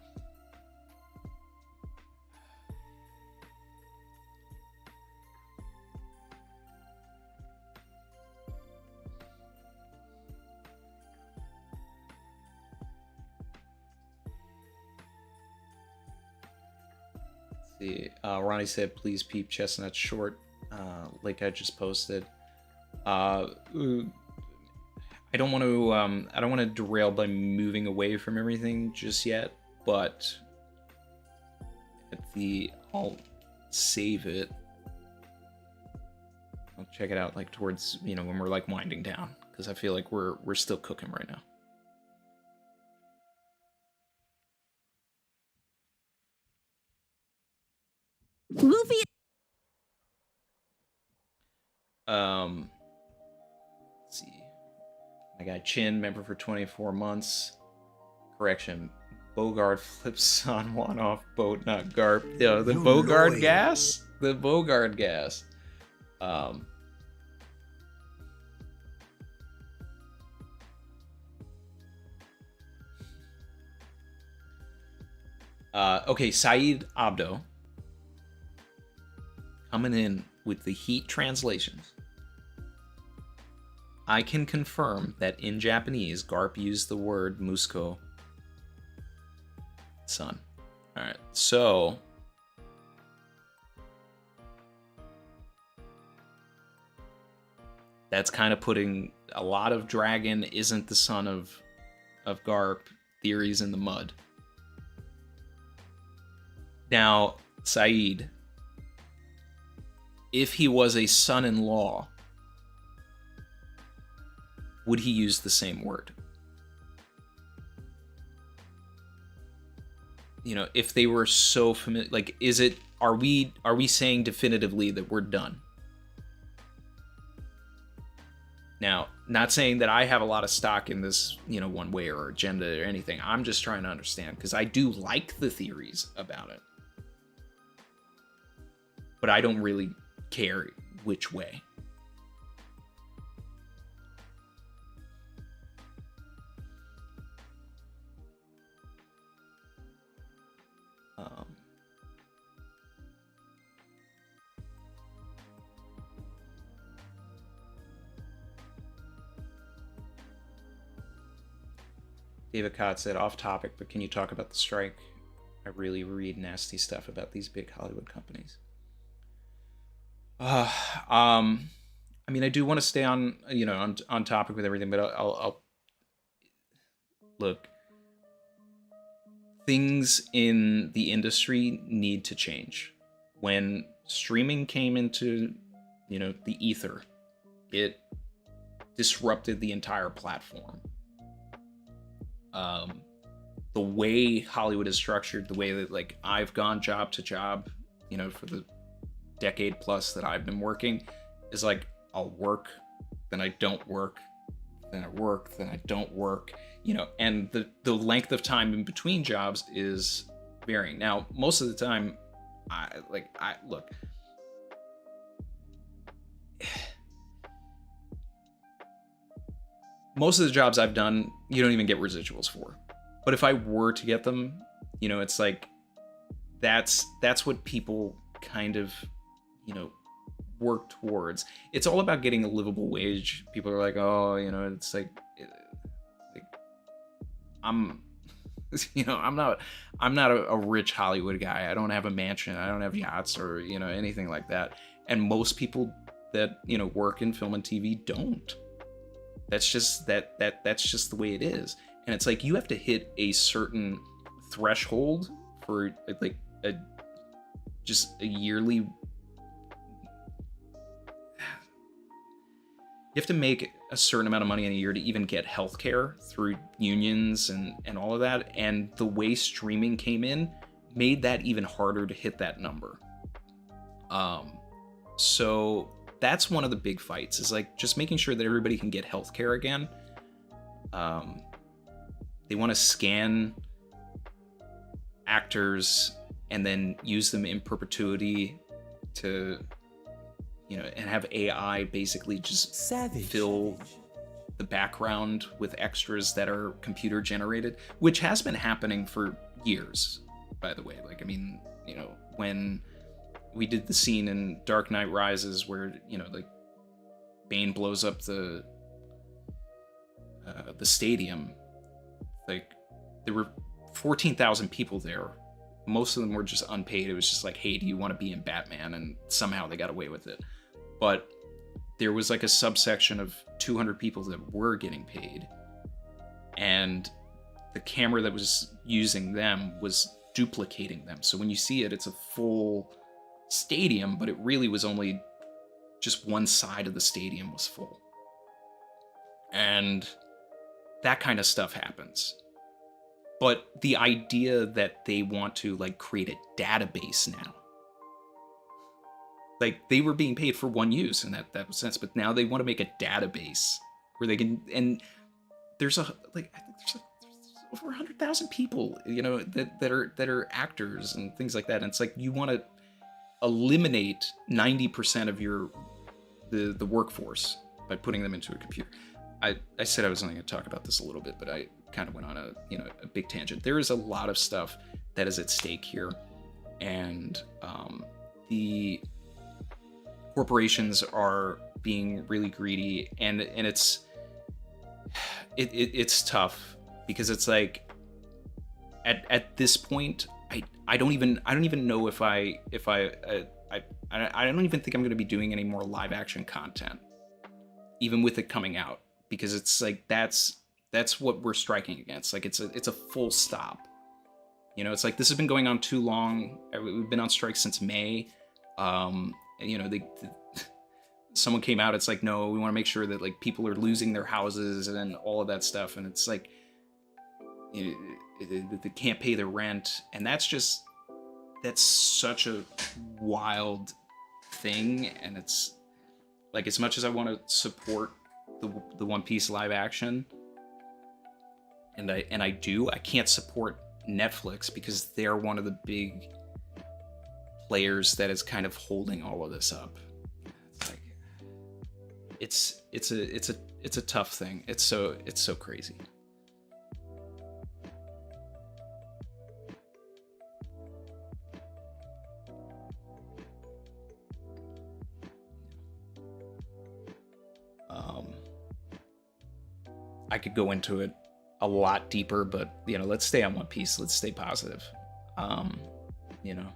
Let's see. Ronnie said, please peep Chestnut short. Like I just posted. I don't want to derail by moving away from everything just yet, but I'll save it. I'll check it out like towards, you know, when we're like winding down, because I feel like we're still cooking right now. Luffy. Let's see. My guy Chin, member for 24 months. Correction. Bogard flips on one off boat, not Garp. Yeah, the Bogard gas? The Bogard gas. Okay, Saeed Abdo. Coming in with the heat translations. I can confirm that in Japanese, Garp used the word Musko. Son. Alright, so that's kind of putting a lot of Dragon isn't the son of Garp theories in the mud. Now, Saeed, if he was a son-in-law, would he use the same word? You know, if they were so familiar, like, are we saying definitively that we're done? Now, not saying that I have a lot of stock in this, you know, one way or agenda or anything. I'm just trying to understand, because I do like the theories about it. But I don't really care which way. David Cott said, off topic, but can you talk about the strike? I really read nasty stuff about these big Hollywood companies. I mean, I do want to stay on, you know, on topic with everything, but I'll look. Things in the industry need to change. When streaming came into, you know, the ether, it disrupted the entire platform. The way Hollywood is structured, the way that, like, I've gone job to job, you know, for the decade plus that I've been working, is like, I'll work, then I don't work, then I work, then I don't work, you know, and the length of time in between jobs is varying. Now, most of the time, look, most of the jobs I've done, you don't even get residuals for. But if I were to get them, you know, it's like, that's what people kind of, you know, work towards. It's all about getting a livable wage. People are like, oh, you know, it's like I'm not a rich Hollywood guy. I don't have a mansion. I don't have yachts or, you know, anything like that. And most people that, you know, work in film and TV don't. That's just that's just the way it is. And it's like, you have to hit a certain threshold for like just a yearly. You have to make a certain amount of money in a year to even get healthcare through unions and all of that. And the way streaming came in made that even harder to hit that number. So that's one of the big fights, is like just making sure that everybody can get healthcare again. They want to scan actors and then use them in perpetuity to, you know, and have AI basically just fill the background with extras that are computer generated, which has been happening for years, by the way. Like, I mean, you know, when we did the scene in Dark Knight Rises where, you know, like Bane blows up the stadium, like there were 14,000 people there. Most of them were just unpaid. It was just like, hey, do you want to be in Batman? And somehow they got away with it. But there was like a subsection of 200 people that were getting paid. And the camera that was using them was duplicating them. So when you see it, it's a full stadium, but it really was only just one side of the stadium was full. And that kind of stuff happens. But the idea that they want to like create a database now, like they were being paid for one use in that sense, but now they want to make a database where they can, and there's over 100,000 people, you know, that are actors and things like that. And it's like, you want to eliminate 90% of the workforce by putting them into a computer. I said I was only going to talk about this a little bit, but I kind of went on a big tangent. There is a lot of stuff that is at stake here, and the corporations are being really greedy, and it's tough, because it's like at this point I don't even know if I don't even think I'm going to be doing any more live action content. even with it coming out, because it's like that's what we're striking against. Like it's a full stop. You know, it's like this has been going on too long. We've been on strike since May. And, you know, someone came out. It's like, no, we want to make sure that like people are losing their houses and all of that stuff. And it's like, you know, they can't pay their rent, and that's such a wild thing. And it's like, as much as I want to support the One Piece live action, and I do, I can't support Netflix because they're one of the big players that is kind of holding all of this up. It's like it's a tough thing. It's so crazy. I could go into it a lot deeper, but you know, let's stay on One Piece. Let's stay positive. You know,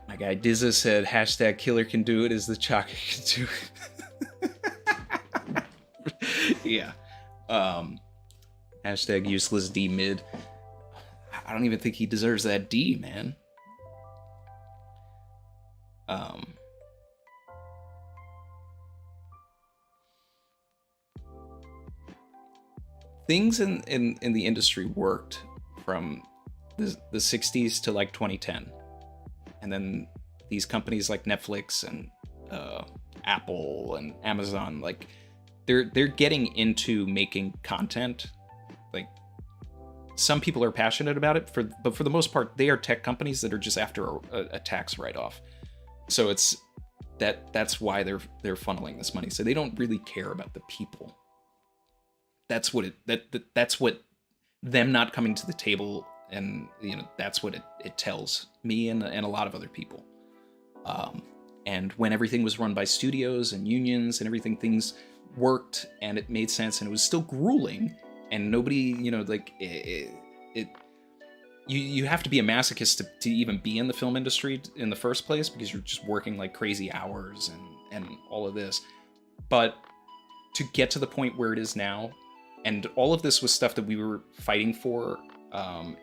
my guy Dizza said hashtag killer can do it as the Chaka can do it. Yeah. Hashtag useless D mid. I don't even think he deserves that D, man. Things in the industry worked from the 60s to like 2010. And then these companies like Netflix and Apple and Amazon, like they're getting into making content. Like some people are passionate about it, but for the most part, they are tech companies that are just after a tax write-off. So it's that's why they're funneling this money. So they don't really care about the people. That's what that's what them not coming to the table, and you know, that's what it tells me and a lot of other people. And when everything was run by studios and unions and everything, things worked and it made sense, and it was still grueling, and nobody, you know, like you have to be a masochist to even be in the film industry in the first place, because you're just working like crazy hours and all of this. But to get to the point where it is now, and all of this was stuff that we were fighting for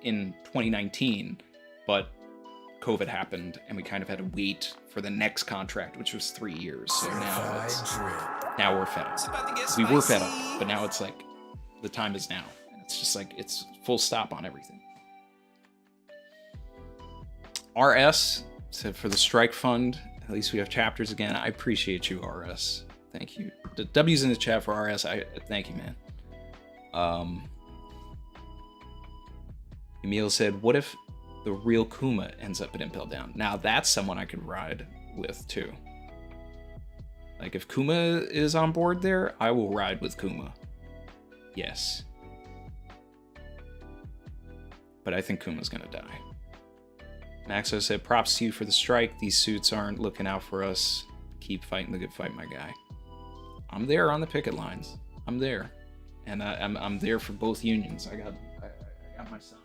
in 2019, but COVID happened and we kind of had to wait for the next contract, which was 3 years. So now we're fed up. We were fed up, but now it's like the time is now. And it's just like, it's full stop on everything. RS said, for the strike fund, at least we have chapters again. I appreciate you, RS. Thank you. The W's in the chat for RS. I thank you, man. Emil said, what if the real Kuma ends up at Impel Down? Now that's someone I could ride with too. Like if Kuma is on board there, I will ride with Kuma. Yes. But I think Kuma's gonna die. Maxo said, props to you for the strike. These suits aren't looking out for us. Keep fighting the good fight, my guy. I'm there on the picket lines. I'm there. And I'm there for both unions. I got my son.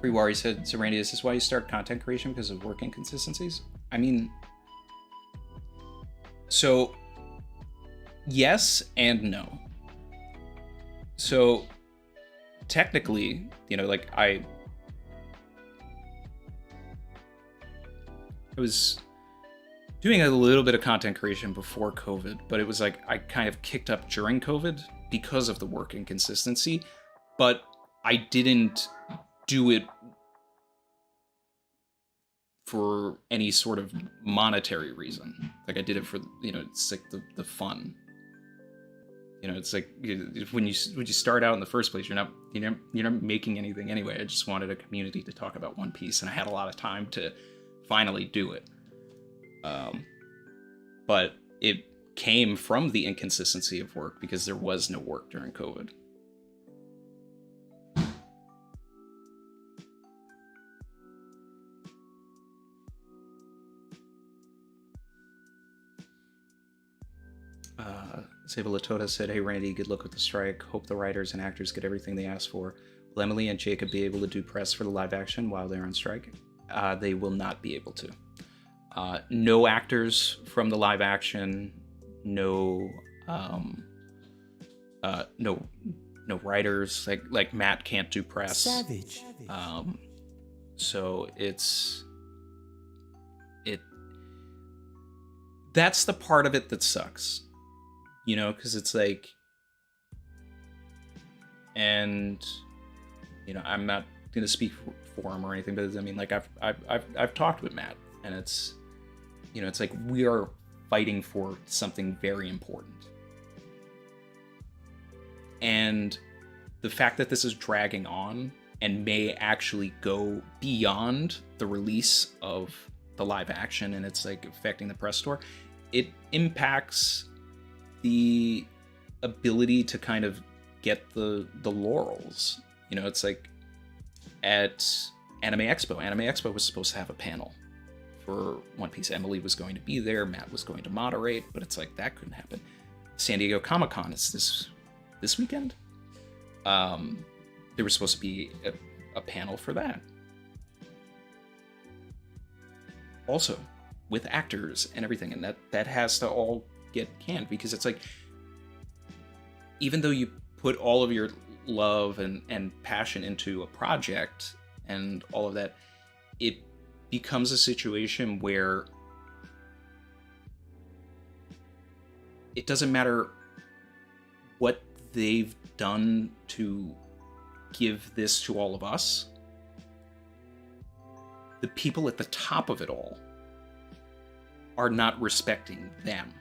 Free Wari said, so Randy, is this why you start content creation, because of work inconsistencies? I mean, so yes and no. So technically, you know, like I was doing a little bit of content creation before COVID, but it was like I kind of kicked up during COVID because of the work inconsistency, but I didn't do it for any sort of monetary reason. Like I did it for, you know, it's like the fun. You know, it's like when you start out in the first place, you're not making anything anyway. I just wanted a community to talk about One Piece, and I had a lot of time to finally do it. But it came from the inconsistency of work because there was no work during COVID. Sable Latoda said, "Hey Randy, good luck with the strike. Hope the writers and actors get everything they asked for. Will Emily and Jacob be able to do press for the live action while they're on strike?" They will not be able to. No actors from the live action. No writers. Like Matt can't do press. Savage. So that's the part of it that sucks. You know, because it's like, and you know, I'm not gonna speak for him or anything, but I mean, like I've talked with Matt, and it's, you know, it's like we are fighting for something very important, and the fact that this is dragging on and may actually go beyond the release of the live action, and it's like affecting the press tour, it impacts the ability to kind of get the laurels. You know, it's like at Anime Expo was supposed to have a panel for One Piece. Emily was going to be there, Matt was going to moderate, but it's like that couldn't happen. San Diego Comic-Con is this weekend. There was supposed to be a panel for that. Also, with actors and everything, and that has to all get canned, because it's like, even though you put all of your love and passion into a project and all of that, it becomes a situation where it doesn't matter what they've done to give this to all of us. The people at the top of it all are not respecting them.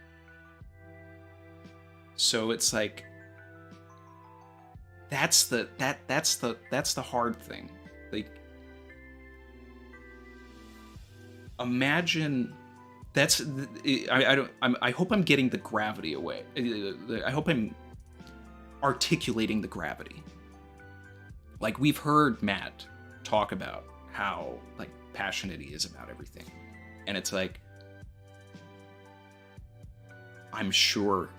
So it's like, that's the hard thing. Like, imagine I hope I'm getting the gravity away. I hope I'm articulating the gravity. Like, we've heard Matt talk about how like passionate he is about everything, and it's like, I'm sure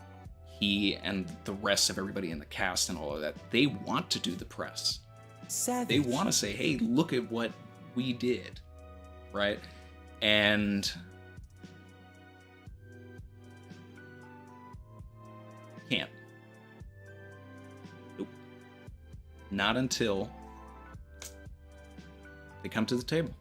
he and the rest of everybody in the cast and all of that, they want to do the press. Savage. They want to say, hey, look at what we did, right? And can't. Nope. Not until they come to the table.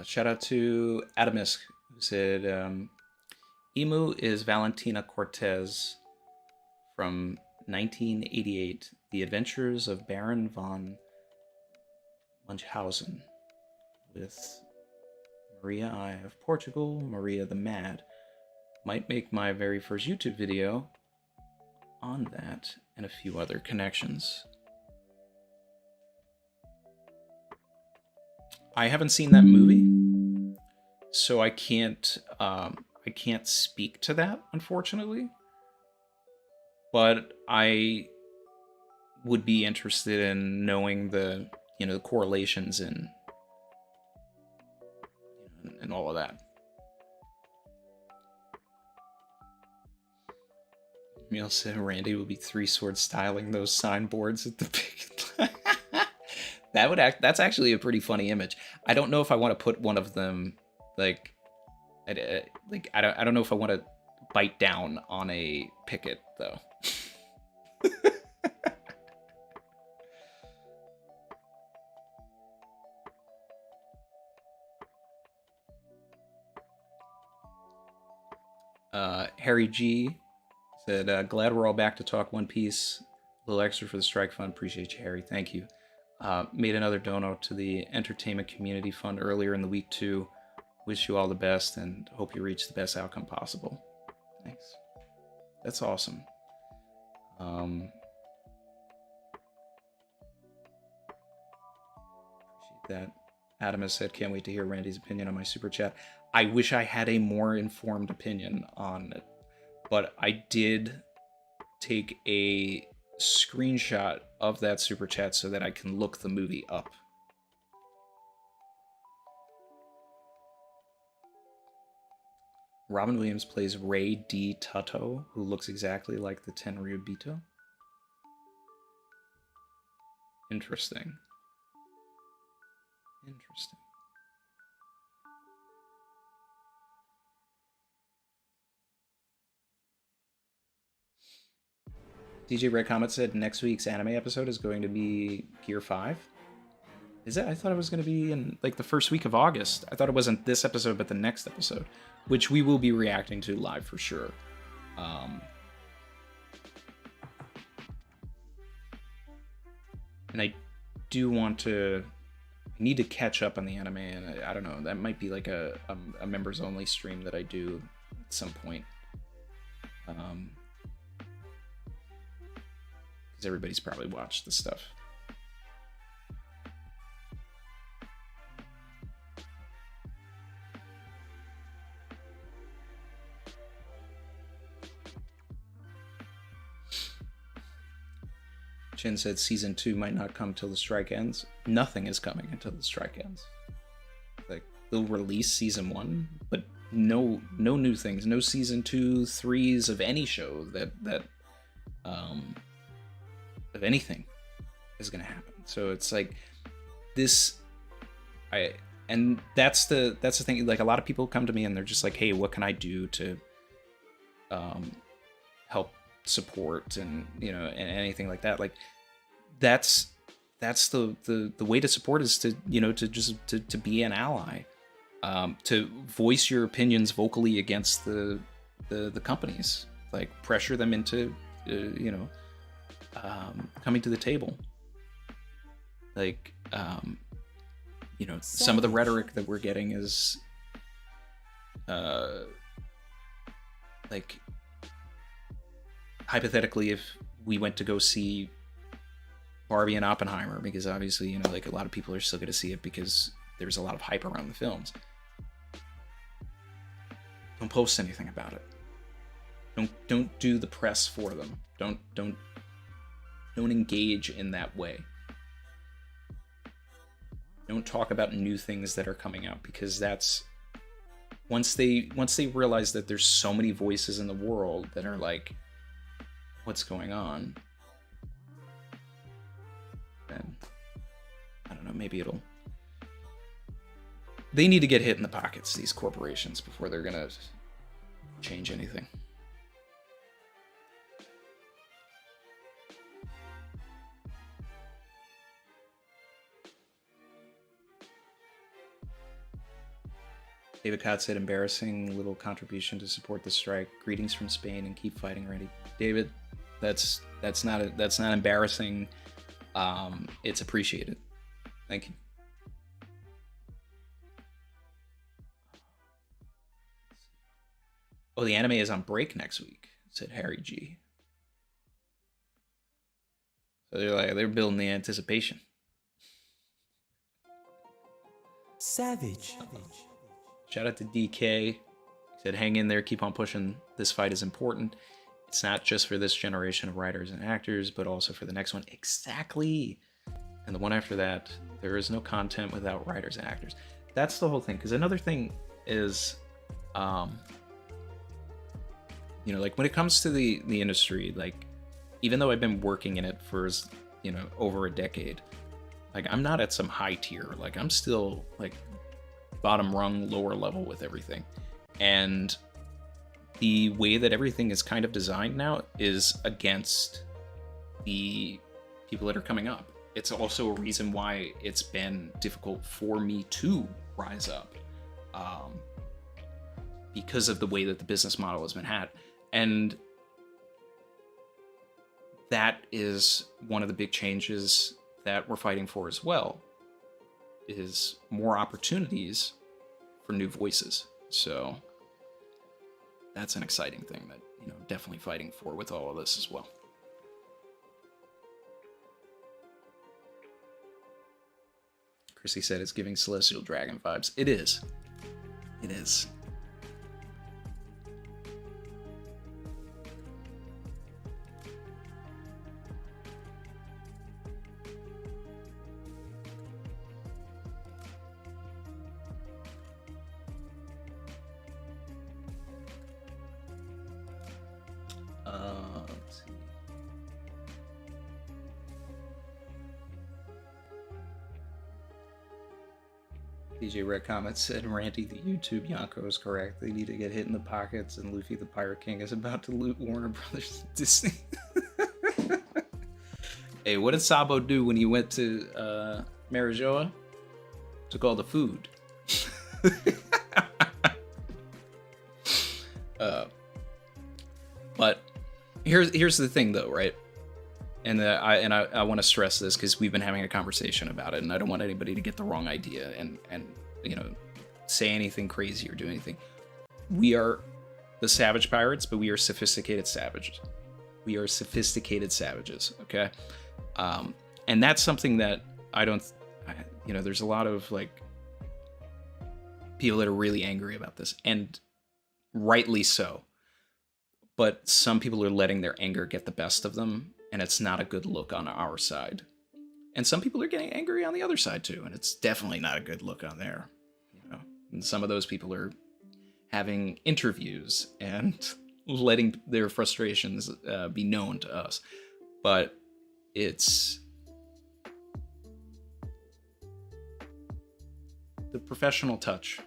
Shout out to Adamisk, who said, Emu is Valentina Cortez from 1988, The Adventures of Baron von Munchausen, with Maria I of Portugal, Maria the Mad. Might make my very first YouTube video on that, and a few other connections. I haven't seen that movie, so I can't speak to that, unfortunately. But I would be interested in knowing the correlations and all of that. Emil said Randy will be three-sword styling those signboards at the big. That's actually a pretty funny image. I don't know if I want to put one of them I don't know if I want to bite down on a picket though. Harry G said, glad we're all back to talk One Piece. little extra for the strike fund. Appreciate you, Harry. Thank you. Made another dono to the Entertainment Community Fund earlier in the week, too. Wish you all the best and hope you reach the best outcome possible. Thanks. That's awesome. Appreciate that. Adam has said, can't wait to hear Randy's opinion on my super chat. I wish I had a more informed opinion on it, but I did take a screenshot of that super chat so that I can look the movie up. Robin Williams plays Ray D. Tutto, who looks exactly like the Tenryubito. Interesting. Interesting. DJ Red Comet said next week's anime episode is going to be Gear 5. Is it? I thought it was going to be in like the first week of August. I thought it wasn't this episode, but the next episode, which we will be reacting to live for sure. And I do want to... I need to catch up on the anime, and I don't know, that might be like a members only stream that I do at some point. Because everybody's probably watched this stuff. Chin said season 2 might not come till the strike ends. Nothing is coming until the strike ends. Like, they'll release season 1, but no new things. No season 2, 3s of any show that of anything is gonna happen. So it's like this, and that's the thing. Like, a lot of people come to me and they're just like, hey, what can I do to help support and and anything like that. Like, that's the way to support is to to be an ally, to voice your opinions vocally against the companies, like pressure them into coming to the table. Like some of the rhetoric that we're getting is like, hypothetically, if we went to go see Barbie and Oppenheimer, because obviously, like, a lot of people are still going to see it because there's a lot of hype around the films. Don't post anything about it. Don't do the press for them. Don't engage in that way. Don't talk about new things that are coming out, because that's once they realize that there's so many voices in the world that are like, what's going on, then I don't know, maybe they need to get hit in the pockets, these corporations, before they're gonna change anything. David Cott said, embarrassing little contribution to support the strike. Greetings from Spain and keep fighting, Randy. David, that's not embarrassing. It's appreciated. Thank you. Oh, the anime is on break next week, said Harry G. So they're building the anticipation. Savage. Shout out to DK. He said, hang in there, keep on pushing. This fight is important. It's not just for this generation of writers and actors, but also for the next one. Exactly. And the one after that, there is no content without writers and actors. That's the whole thing. Because another thing is, like, when it comes to the industry, like, even though I've been working in it for, over a decade, like, I'm not at some high tier. Like, I'm still, like, bottom rung, lower level with everything. And the way that everything is kind of designed now is against the people that are coming up. It's also a reason why it's been difficult for me to rise up, because of the way that the business model has been had. And that is one of the big changes that we're fighting for as well, is more opportunities for new voices. So that's an exciting thing that, you know, definitely fighting for with all of this as well. Chrissy said it's giving Celestial Dragon vibes. It is. It is. Let's see. DJ Red Comet said, Ranty, the YouTube Yonko is correct. They need to get hit in the pockets, and Luffy the Pirate King is about to loot Warner Brothers Disney. Hey, what did Sabo do when he went to Marijoa? Took all the food. But here's the thing, though, right? And I want to stress this because we've been having a conversation about it, and I don't want anybody to get the wrong idea and you know, say anything crazy or do anything. We are the savage pirates, but we are sophisticated savages. We are sophisticated savages, okay? And that's something that you know, there's a lot of like people that are really angry about this, and rightly so. But some people are letting their anger get the best of them, and it's not a good look on our side. And some people are getting angry on the other side too, and it's definitely not a good look on there. You know, and some of those people are having interviews and letting their frustrations be known to us. But it's the professional touch.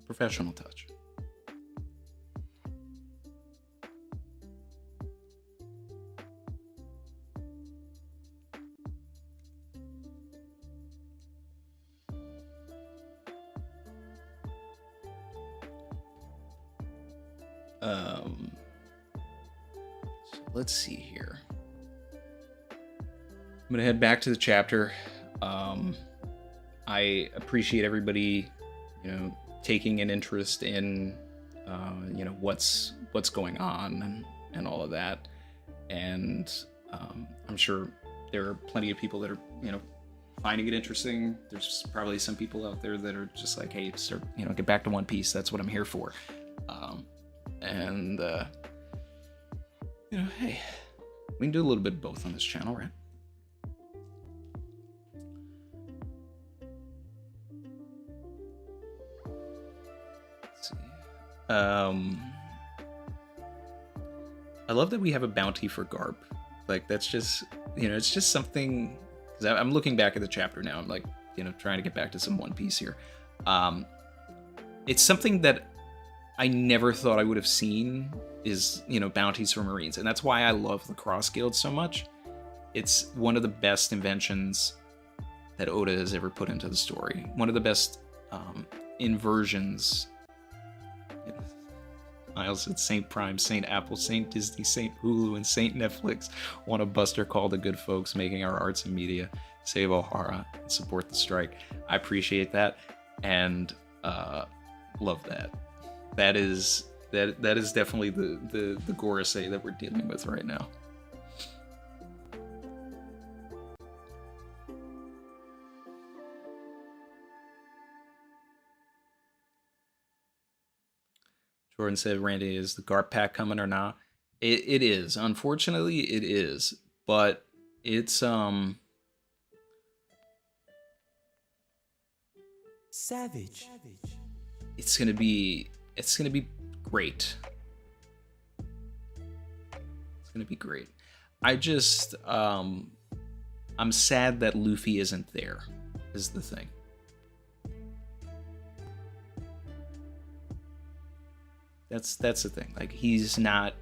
Professional touch. So let's see here. I'm gonna head back to the chapter. I appreciate everybody, you know, taking an interest in, you know, what's going on and all of that. And I'm sure there are plenty of people that are, you know, finding it interesting. There's probably some people out there that are just like, hey, start, you know, get back to One Piece. That's what I'm here for. You know, hey, we can do a little bit of both on this channel, right? Let's see. I love that we have a bounty for Garp. Like, that's just, you know, it's just something, because I'm looking back at the chapter now. I'm like, you know, trying to get back to some One Piece here. It's something that I never thought I would have seen, is, you know, bounties for Marines. And that's why I love the Cross Guild so much. It's one of the best inventions that Oda has ever put into the story. One of the best inversions. Miles said St. Prime, St. Apple, St. Disney, St. Hulu, and St. Netflix want a buster call to good folks making our arts and media. Save O'Hara and support the strike. I appreciate that, and love that. That is definitely the Gorosei that we're dealing with right now. Jordan said, Randy, is the Garp pack coming or not? It is. Unfortunately, it is. But it's Savage. it's gonna be great. It's gonna be great. I just I'm sad that Luffy isn't there, is the thing. That's the thing. Like, he's not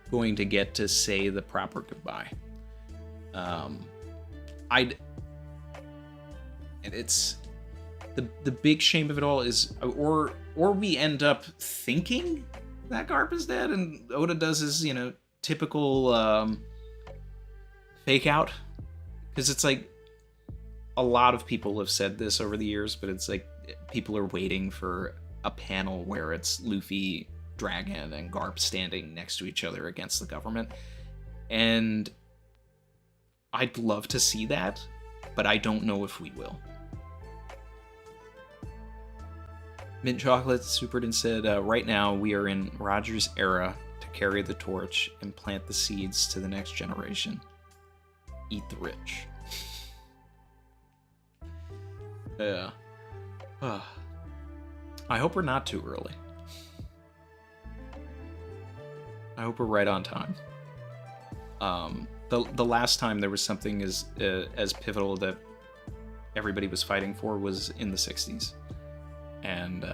going to get to say the proper goodbye. And it's the big shame of it all is, or we end up thinking that Garp is dead, and Oda does his, you know, typical fake out. Because it's like, a lot of people have said this over the years, but it's like people are waiting for a panel where it's Luffy, Dragon, and Garp standing next to each other against the government. And I'd love to see that, but I don't know if we will. Mint Chocolate Supered and said, right now we are in Roger's era to carry the torch and plant the seeds to the next generation. Eat the rich. Yeah. I hope we're not too early. I hope we're right on time. The last time there was something as pivotal that everybody was fighting for was in the 60s. And,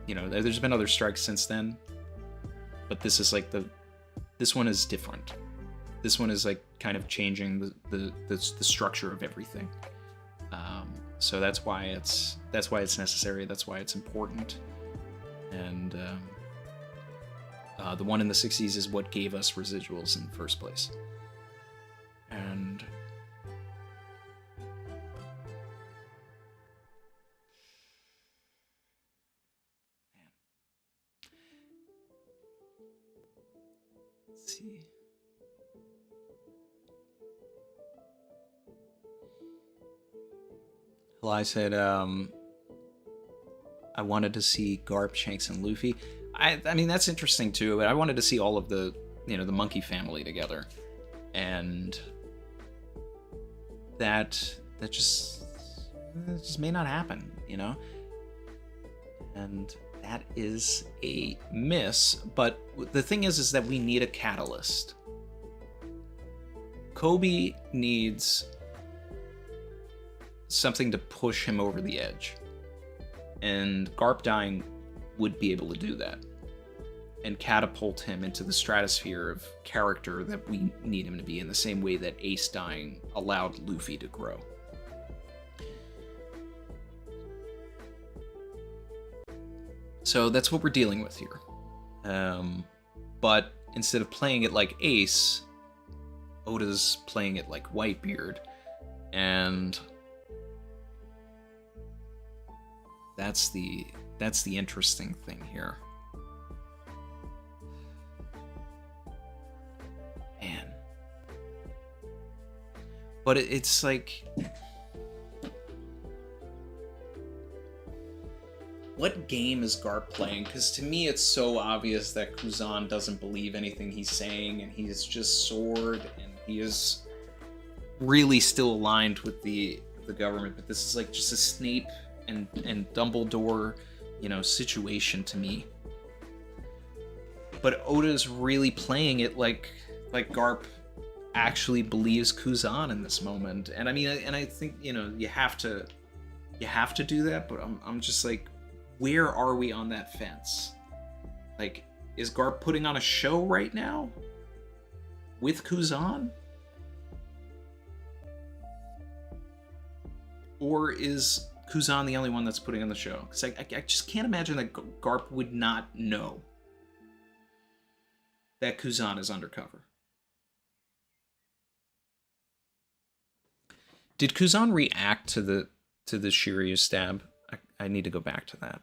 you know, there's been other strikes since then. But this is like this one is different. This one is like kind of changing the structure of everything. So that's why it's necessary. That's why it's important. And the one in the 60s is what gave us residuals in the first place. And let's see. Well, I said, I wanted to see Garp, Shanks, and Luffy. I mean, that's interesting too, but I wanted to see all of the, you know, the monkey family together. And that just may not happen, you know? And that is a miss, but the thing is that we need a catalyst. Kobe needs something to push him over the edge. And Garp dying would be able to do that. And catapult him into the stratosphere of character that we need him to be, in the same way that Ace dying allowed Luffy to grow. So that's what we're dealing with here. But instead of playing it like Ace, Oda's playing it like Whitebeard. And that's the interesting thing here. Man. But it's like, what game is Garp playing? Because to me it's so obvious that Kuzan doesn't believe anything he's saying, and he is just Sword, and he is really still aligned with the government, but this is like just a Snape and Dumbledore, you know, situation to me. But Oda's really playing it like Garp actually believes Kuzan in this moment. And I mean, and I think, you know, you have to do that, but I'm just like, where are we on that fence? Like, is Garp putting on a show right now with Kuzan? Or is Kuzan the only one that's putting on the show? Because I just can't imagine that Garp would not know that Kuzan is undercover. Did Kuzan react to the Shiryu stab? I need to go back to that.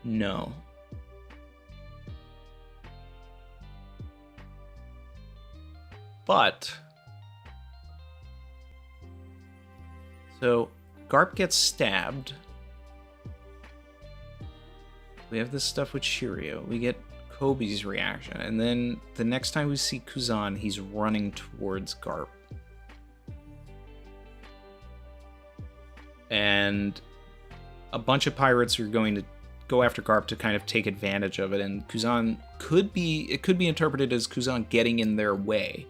No. But so Garp gets stabbed. We have this stuff with Shiryu. We get Kobe's reaction, and then the next time we see Kuzan, he's running towards Garp. And a bunch of pirates are going to go after Garp to kind of take advantage of it, and Kuzan could be interpreted as Kuzan getting in their way.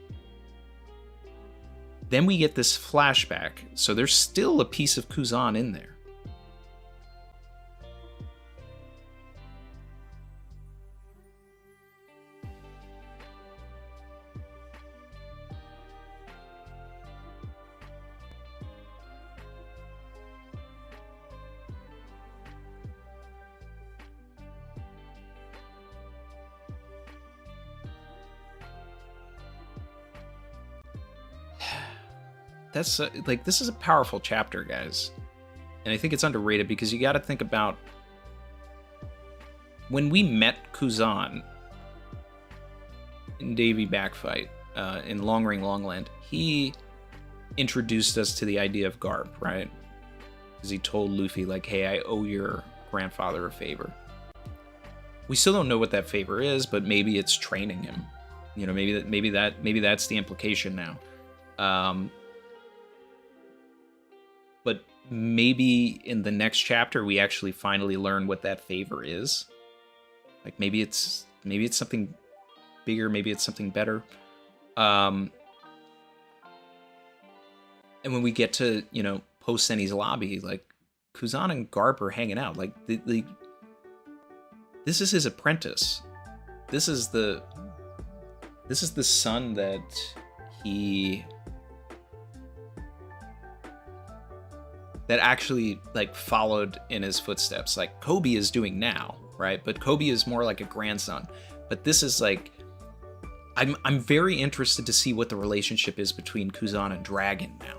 Then we get this flashback, so there's still a piece of Kuzan in there. that's like, this is a powerful chapter, guys. And I think it's underrated because you got to think about when we met Kuzan in Davy Backfight in Long Ring Longland, he introduced us to the idea of Garp, right? Because he told Luffy, like, hey, I owe your grandfather a favor. We still don't know what that favor is, but maybe it's training him. You know, maybe that's the implication now. But maybe in the next chapter we actually finally learn what that favor is. Like maybe it's something bigger, maybe it's something better. And when we get to, you know, post Senny's lobby, like Kuzan and Garp are hanging out. Like this is his apprentice. This is the son that actually like followed in his footsteps, like Kobe is doing now, right? But Kobe is more like a grandson. But this is like, I'm very interested to see what the relationship is between Kuzan and Dragon now.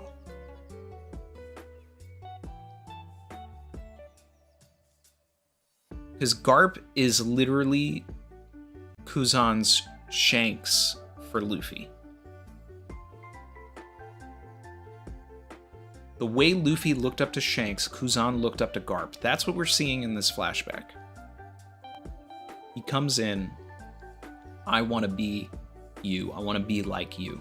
Because Garp is literally Kuzan's Shanks for Luffy. The way Luffy looked up to Shanks, Kuzan looked up to Garp. That's what we're seeing in this flashback. He comes in, I want to be you. I want to be like you.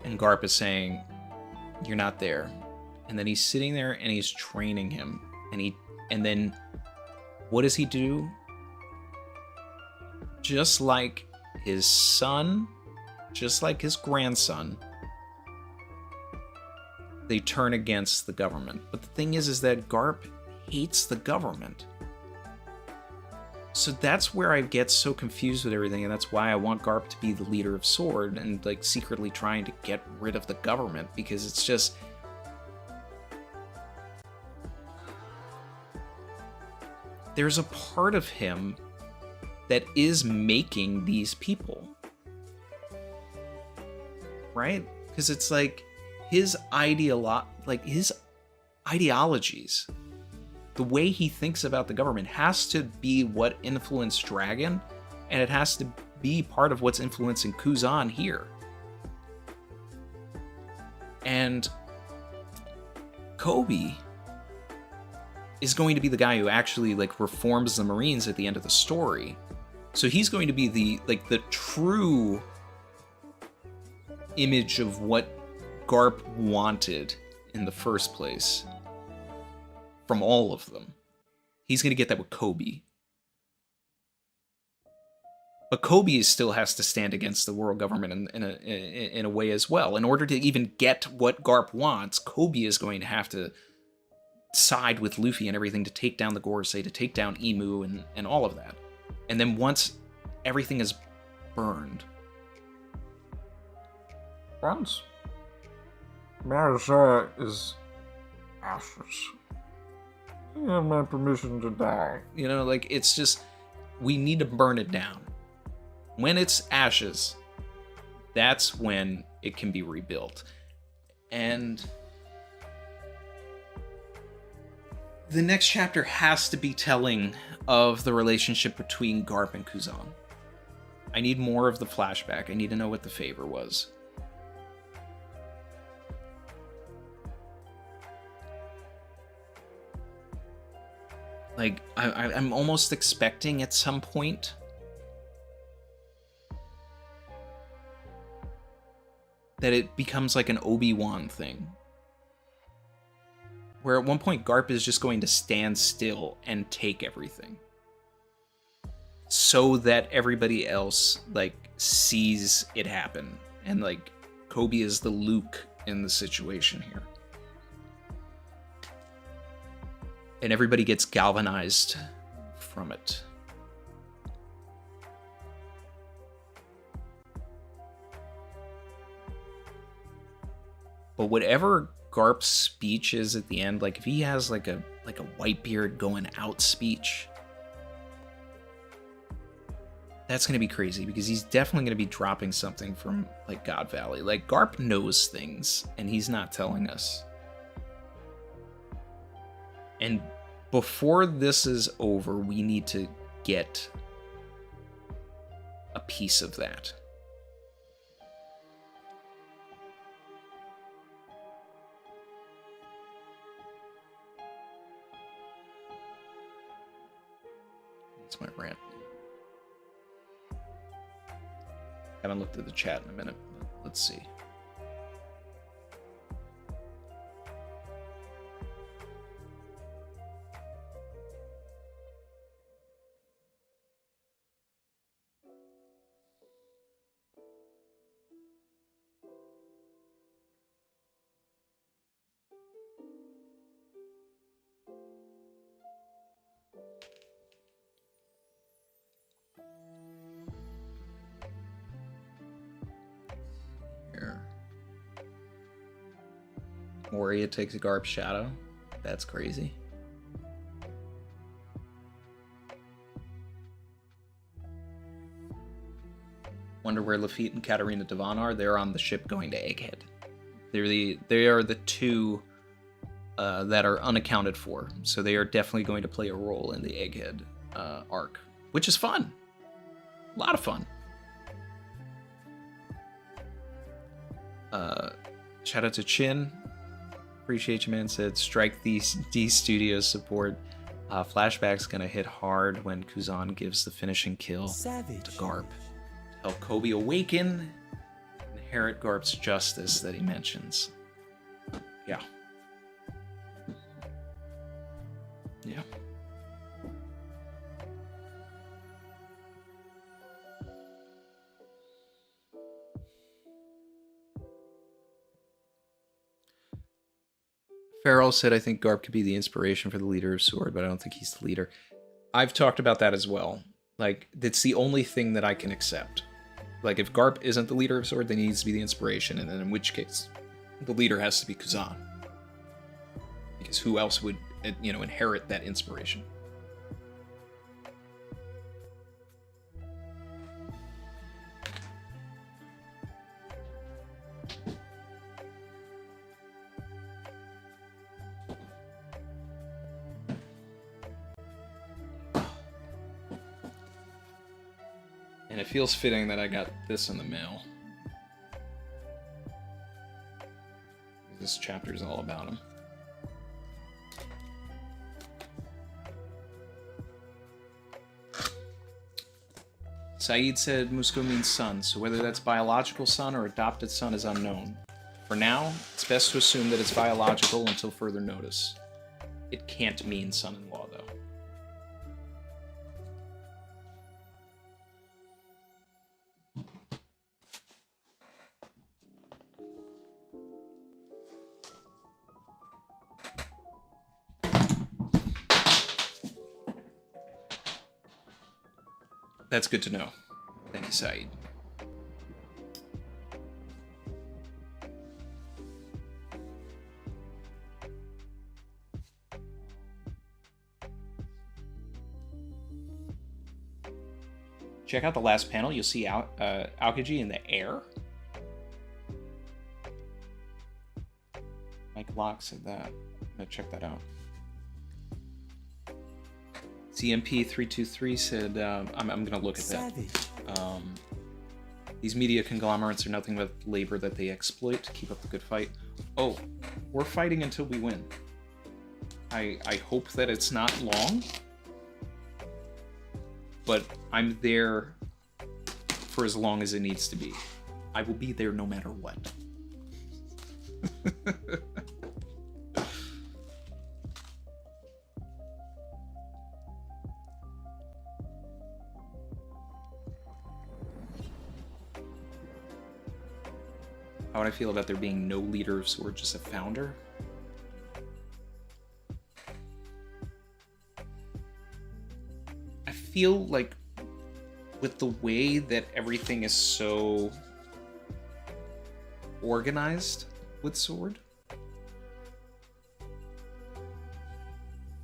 And Garp is saying, you're not there. And then he's sitting there and he's training him. And then what does he do? Just like his son, just like his grandson, they turn against the government. But the thing is that Garp hates the government. So that's where I get so confused with everything, and that's why I want Garp to be the leader of Sword and like secretly trying to get rid of the government, because it's just, there's a part of him that is making these people, right? Because it's like his ideologies, the way he thinks about the government has to be what influenced Dragon, and it has to be part of what's influencing Kuzan here. And Kobe is going to be the guy who actually like reforms the Marines at the end of the story. So he's going to be the true image of what Garp wanted in the first place from all of them. He's going to get that with Kobe. But Kobe still has to stand against the world government in a way as well. In order to even get what Garp wants, Kobe is going to have to side with Luffy and everything to take down the Gorosei, to take down Emu and all of that. And then once everything is burned, Once Marisha is ashes, you have my permission to die. you know, like, it's just, we need to burn it down. When it's ashes, that's when it can be rebuilt. And the next chapter has to be telling of the relationship between Garp and Kuzan. I need more of the flashback. I need to know what the favor was. Like, I'm almost expecting at some point that it becomes like an Obi-Wan thing, where at one point Garp is just going to stand still and take everything, so that everybody else like sees it happen, and like Kobe is the Luke in the situation here, and everybody gets galvanized from it. But whatever Garp's speech is at the end, like if he has like a Whitebeard going out speech, That's going to be crazy because he's definitely going to be dropping something from like God Valley. Like Garp knows things and he's not telling us. And before this is over, we need to get a piece of that. That's my rant. Haven't looked at the chat in a minute. Let's see. Moria takes Garp's shadow. That's crazy. Wonder where Lafitte and Katarina Devon are. They're on the ship going to Egghead. They are the two that are unaccounted for. So they are definitely going to play a role in the Egghead arc, which is fun. A lot of fun. Shout out to Chin. Appreciate you, man. Said strike these D Studios support. Flashback's gonna hit hard when Kuzan gives the finishing kill to Garp. Help Kobe awaken, inherit Garp's justice that he mentions. Yeah. Yeah. Farrell said, I think Garp could be the inspiration for the leader of Sword, but I don't think he's the leader. I've talked about that as well. Like, that's the only thing that I can accept. Like, if Garp isn't the leader of Sword, then he needs to be the inspiration, and then in which case, the leader has to be Kuzan. Because who else would, inherit that inspiration? And it feels fitting that I got this in the mail. This chapter is all about him. Saeed said Musco means son, so whether that's biological son or adopted son is unknown. For now, it's best to assume that it's biological until further notice. It can't mean son-in-law, though. That's good to know. Thank you, Saeed. Check out the last panel. You'll see Aokiji in the air. Mike Locke said that. I'm gonna check that out. CMP323 said, I'm going to look at that. These media conglomerates are nothing but labor that they exploit to keep up the good fight. Oh, we're fighting until we win. I hope that it's not long, but I'm there for as long as it needs to be. I will be there no matter what. How would I feel about there being no leader of Sword, just a founder? I feel like with the way that everything is so organized with Sword,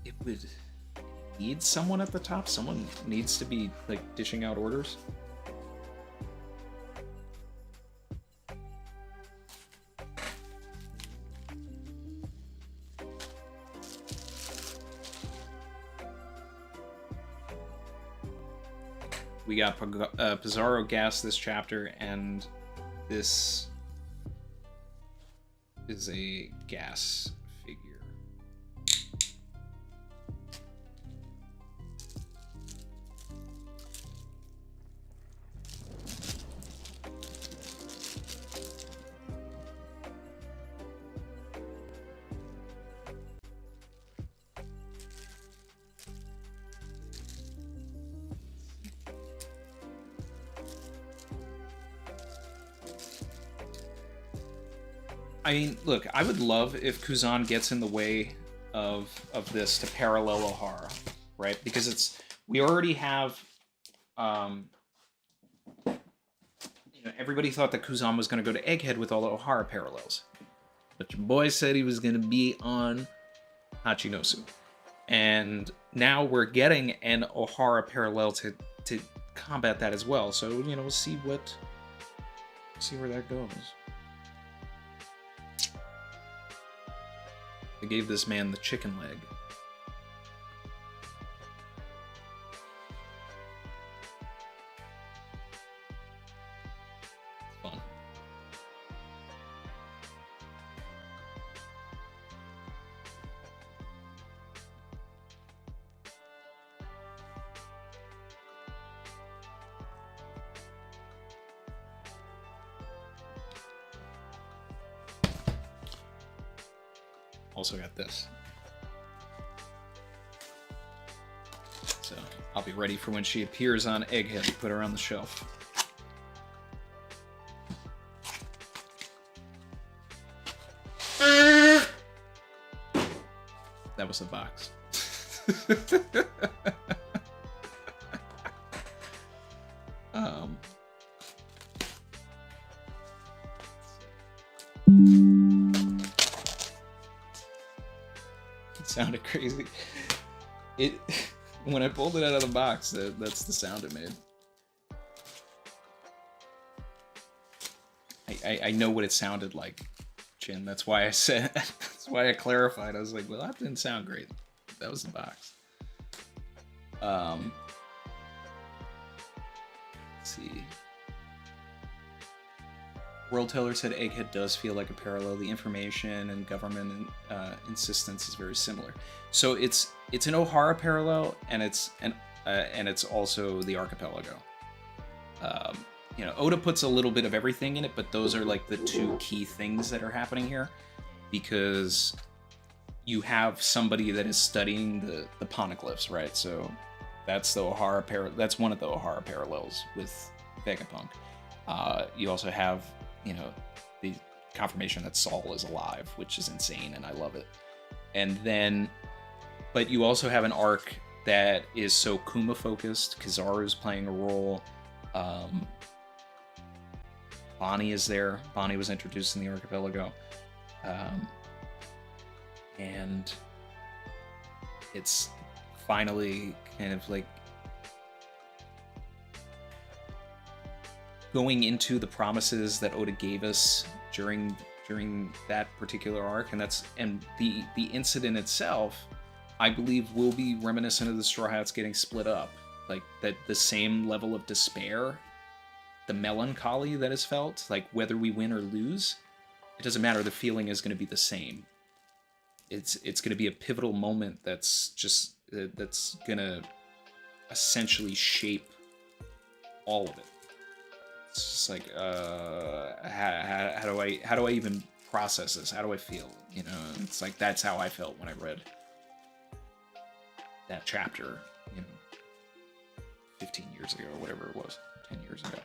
it needs someone at the top. Someone needs to be like dishing out orders. We got Pizarro gas this chapter, and this is a gas figure. I mean, look, I would love if Kuzan gets in the way of this to parallel Ohara, right? Because we already have, everybody thought that Kuzan was going to go to Egghead with all the Ohara parallels. But your boy said he was going to be on Hachinosu. And now we're getting an Ohara parallel to combat that as well. So, we'll see where that goes. They gave this man the chicken leg. It's fun. Also got this. So I'll be ready for when she appears on Egghead to put her on the shelf. That was the box. Sounded crazy. When I pulled it out of the box, that's the sound it made. I know what it sounded like, Chin. That's why I said. That's why I clarified. I was like, well, that didn't sound great. That was the box. Let's see. World Teller said Egghead does feel like a parallel. The information and government insistence is very similar. So it's an Ohara parallel, and it's also the archipelago. Oda puts a little bit of everything in it, but those are like the two key things that are happening here, because you have somebody that is studying the poneglyphs, right? So that's the Ohara that's one of the Ohara parallels with Vegapunk. You also have the confirmation that Saul is alive, which is insane, and I love it. And then, but you also have an arc that is so Kuma focused. Kizaru's playing a role. Bonnie is there. Bonnie was introduced in the archipelago. And it's finally kind of like going into the promises that Oda gave us during that particular arc, and the incident itself, I believe, will be reminiscent of the Straw Hats getting split up. Like that, the same level of despair, the melancholy that is felt, like whether we win or lose, it doesn't matter. The feeling is going to be the same. It's going to be a pivotal moment that's going to essentially shape all of it. It's just like, how do I even process this? How do I feel? It's like, that's how I felt when I read that chapter, 15 years ago, or whatever it was, 10 years ago.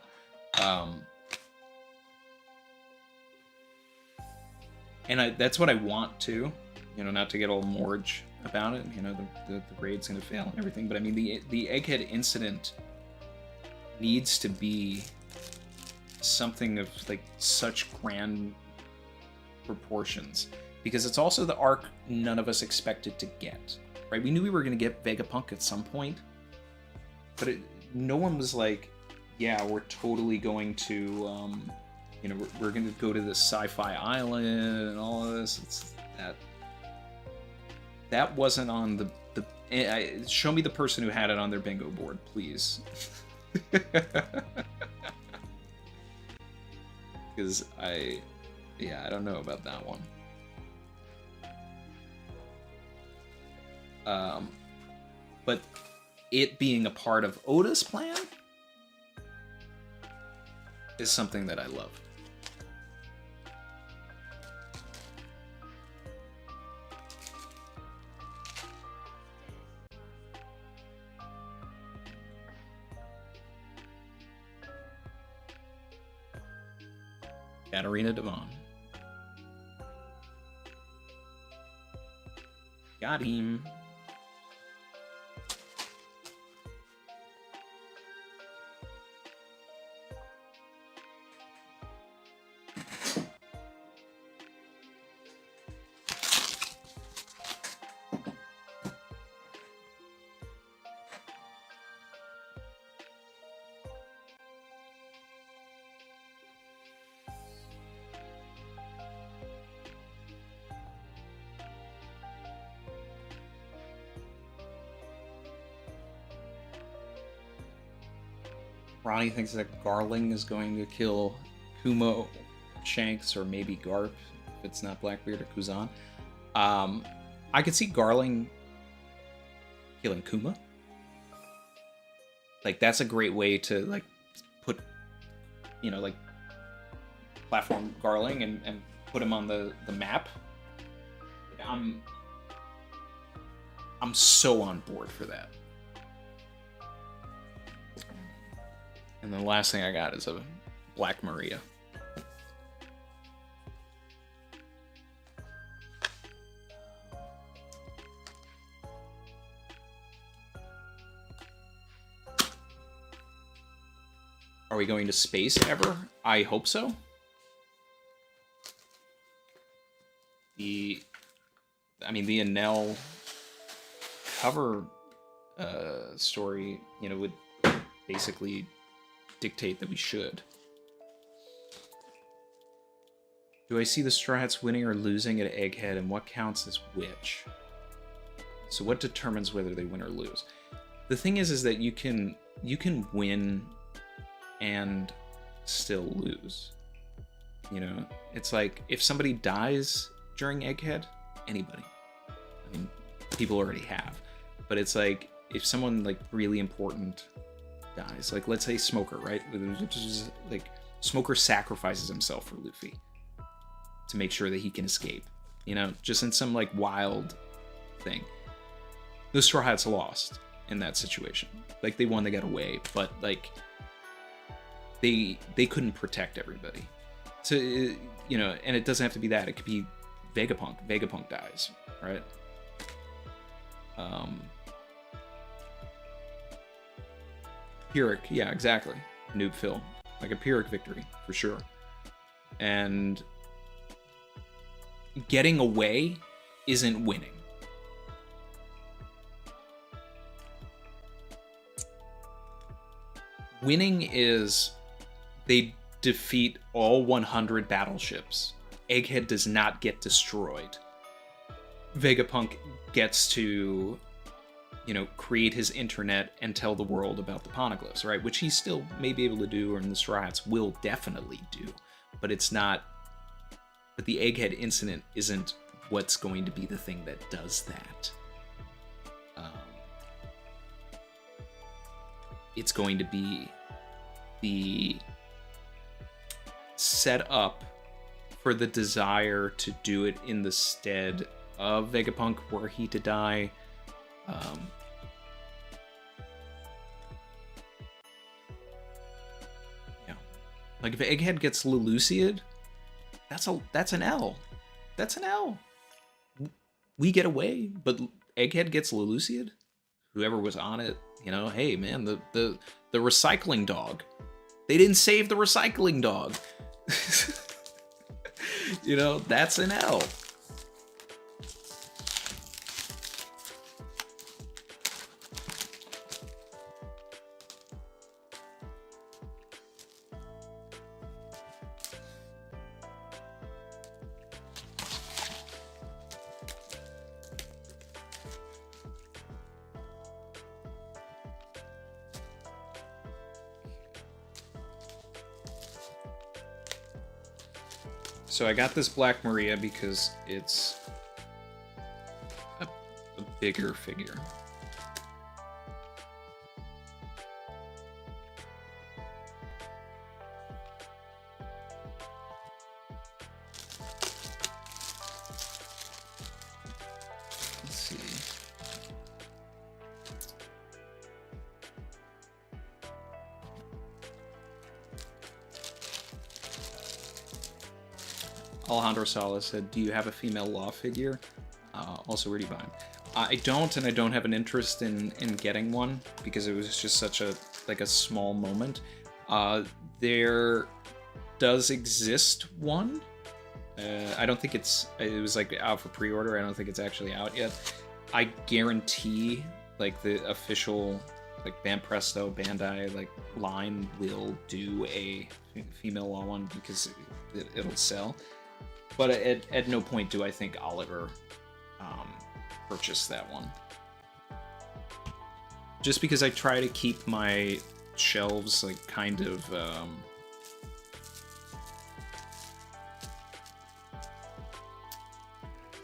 And that's what I want to, not to get all morge about it. The raid's gonna fail and everything, but I mean, the Egghead incident needs to be something of like such grand proportions, because it's also the arc none of us expected to get. right? We knew we were going to get Vegapunk at some point, but no one was like, yeah, we're totally going to, you know, we're going to go to this sci-fi island and all of this. It's that wasn't on the show me the person who had it on their bingo board, please. Because I don't know about that one. But it being a part of Oda's plan is something that I love. Katarina Devon. Got him. Ronnie thinks that Garling is going to kill Kumo, Shanks, or maybe Garp, if it's not Blackbeard or Kuzan. I could see Garling killing Kuma. Like, that's a great way to, like, put, you know, like, platform Garling and put him on the map. I'm so on board for that. And the last thing I got is a Black Maria. Are we going to space ever? I hope so. The Enel cover story, you know, would basically dictate that we should. Do I see the Straw Hats winning or losing at Egghead, and what counts as which? So what determines whether they win or lose? The thing is that you can win and still lose. You know, it's like if somebody dies during Egghead, anybody. I mean, people already have, but it's like if someone like really important dies, like let's say Smoker, right? Like Smoker sacrifices himself for Luffy to make sure that he can escape, you know, just in some like wild thing. The Straw Hats lost in that situation. Like they won, they got away, but like they couldn't protect everybody. So you know, and it doesn't have to be that. It could be Vegapunk. Vegapunk dies, right? Pyrrhic, yeah, exactly. Noob Phil. Like a Pyrrhic victory, for sure. And getting away isn't winning. Winning is they defeat all 100 battleships. Egghead does not get destroyed. Vegapunk gets to, you know, create his internet and tell the world about the poneglyphs, right? Which he still may be able to do, or the Straw Hats will definitely do. But it's not... But the Egghead incident isn't what's going to be the thing that does that. It's going to be the set up for the desire to do it in the stead of Vegapunk were he to die. Yeah, like if Egghead gets Lelucia'd, that's an L. That's an L. We get away, but Egghead gets Lelucia'd. Whoever was on it, you know, hey man, the recycling dog. They didn't save the recycling dog. You know, that's an L. So I got this Black Maria because it's a bigger figure. Let's see. Alejandro Salas said, do you have a female Law figure? Also, where do you buy them? I don't, and I don't have an interest in getting one, because it was just such a small moment. There does exist one. I don't think it was like out for pre-order. I don't think it's actually out yet. I guarantee like the official like Banpresto Bandai like line will do a female Law one because it'll sell. But at no point do I think I'll ever purchase that one. Just because I try to keep my shelves like kind of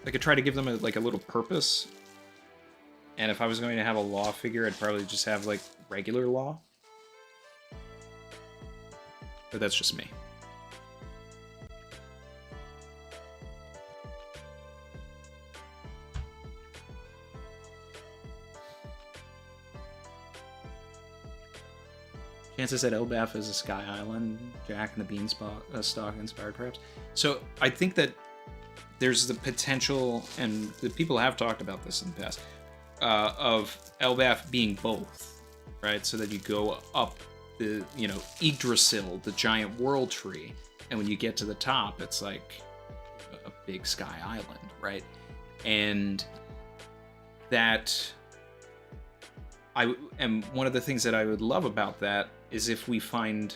like I try to give them a little purpose. And if I was going to have a Law figure, I'd probably just have like regular Law. But that's just me. Chances that Elbaf is a Sky Island, Jack and the Beanstalk inspired perhaps. So I think that there's the potential, and the people have talked about this in the past, of Elbaf being both, right? So that you go up the, Yggdrasil, the giant world tree, and when you get to the top, it's like a big Sky Island, right? And that and one of the things that I would love about that is if we find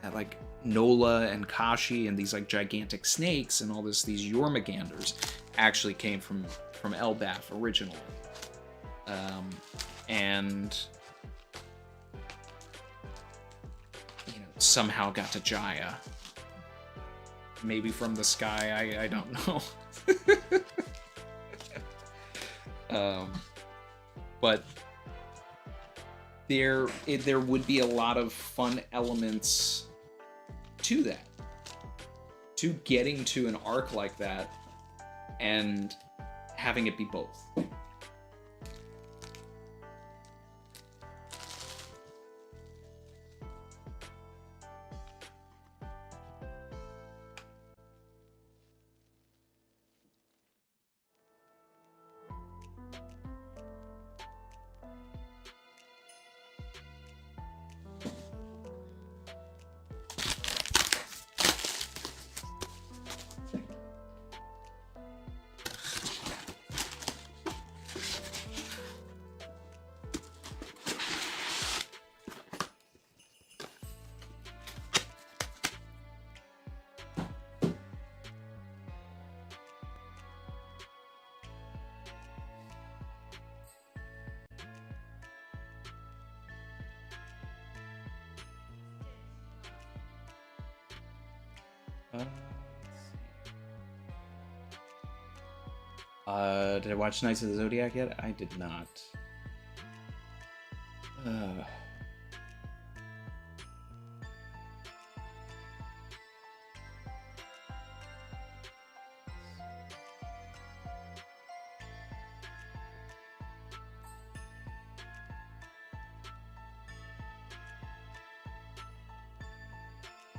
that like Nola and Kashi and these like gigantic snakes and all these Jormungandrs actually came from Elbaf originally, and somehow got to Jaya, maybe from the sky. I don't know. But there would be a lot of fun elements to that, to getting to an arc like that and having it be both. Did I watch Knights of the Zodiac yet? I did not.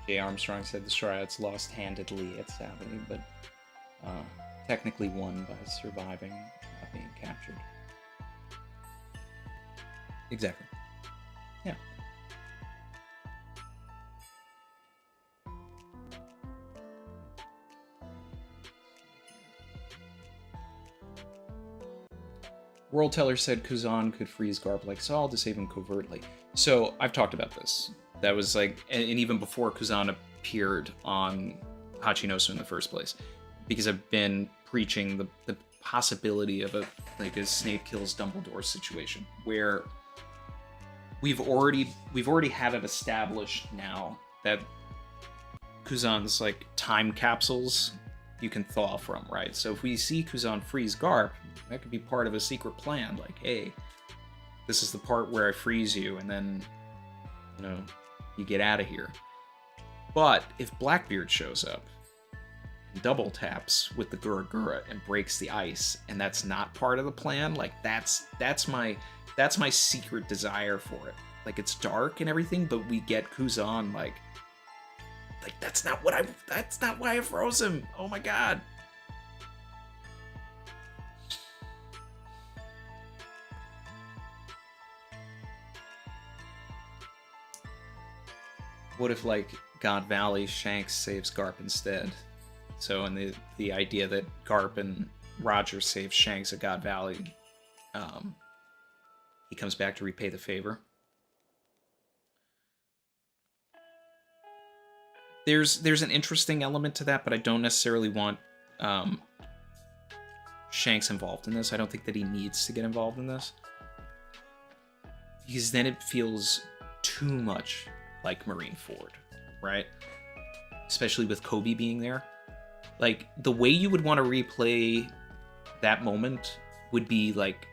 Jay Armstrong said the Strats lost handedly at Savage, but technically won by surviving, not being captured. Exactly. Yeah. World Teller said Kuzan could freeze Garp like Saul to save him covertly. So I've talked about this. That was like, and even before Kuzan appeared on Hachinosu in the first place, because I've been preaching the possibility of a Snape kills Dumbledore situation where we've already had it established now that Kuzan's like time capsules you can thaw from, right? So if we see Kuzan freeze Garp, that could be part of a secret plan. Like, hey, this is the part where I freeze you, and then, you know, you get out of here. But if Blackbeard shows up and double taps with the Gura and breaks the ice, and that's not part of the plan, like that's my secret desire for it. Like, it's dark and everything, but we get Kuzan like that's not why I froze him. Oh my god. What if, like, God Valley, Shanks saves Garp instead? So, in the idea that Garp and Roger save Shanks at God Valley, he comes back to repay the favor. There's an interesting element to that, but I don't necessarily want Shanks involved in this. I don't think that he needs to get involved in this, because then it feels too much like Marineford, right? Especially with Kobe being there. Like, the way you would want to replay that moment would be like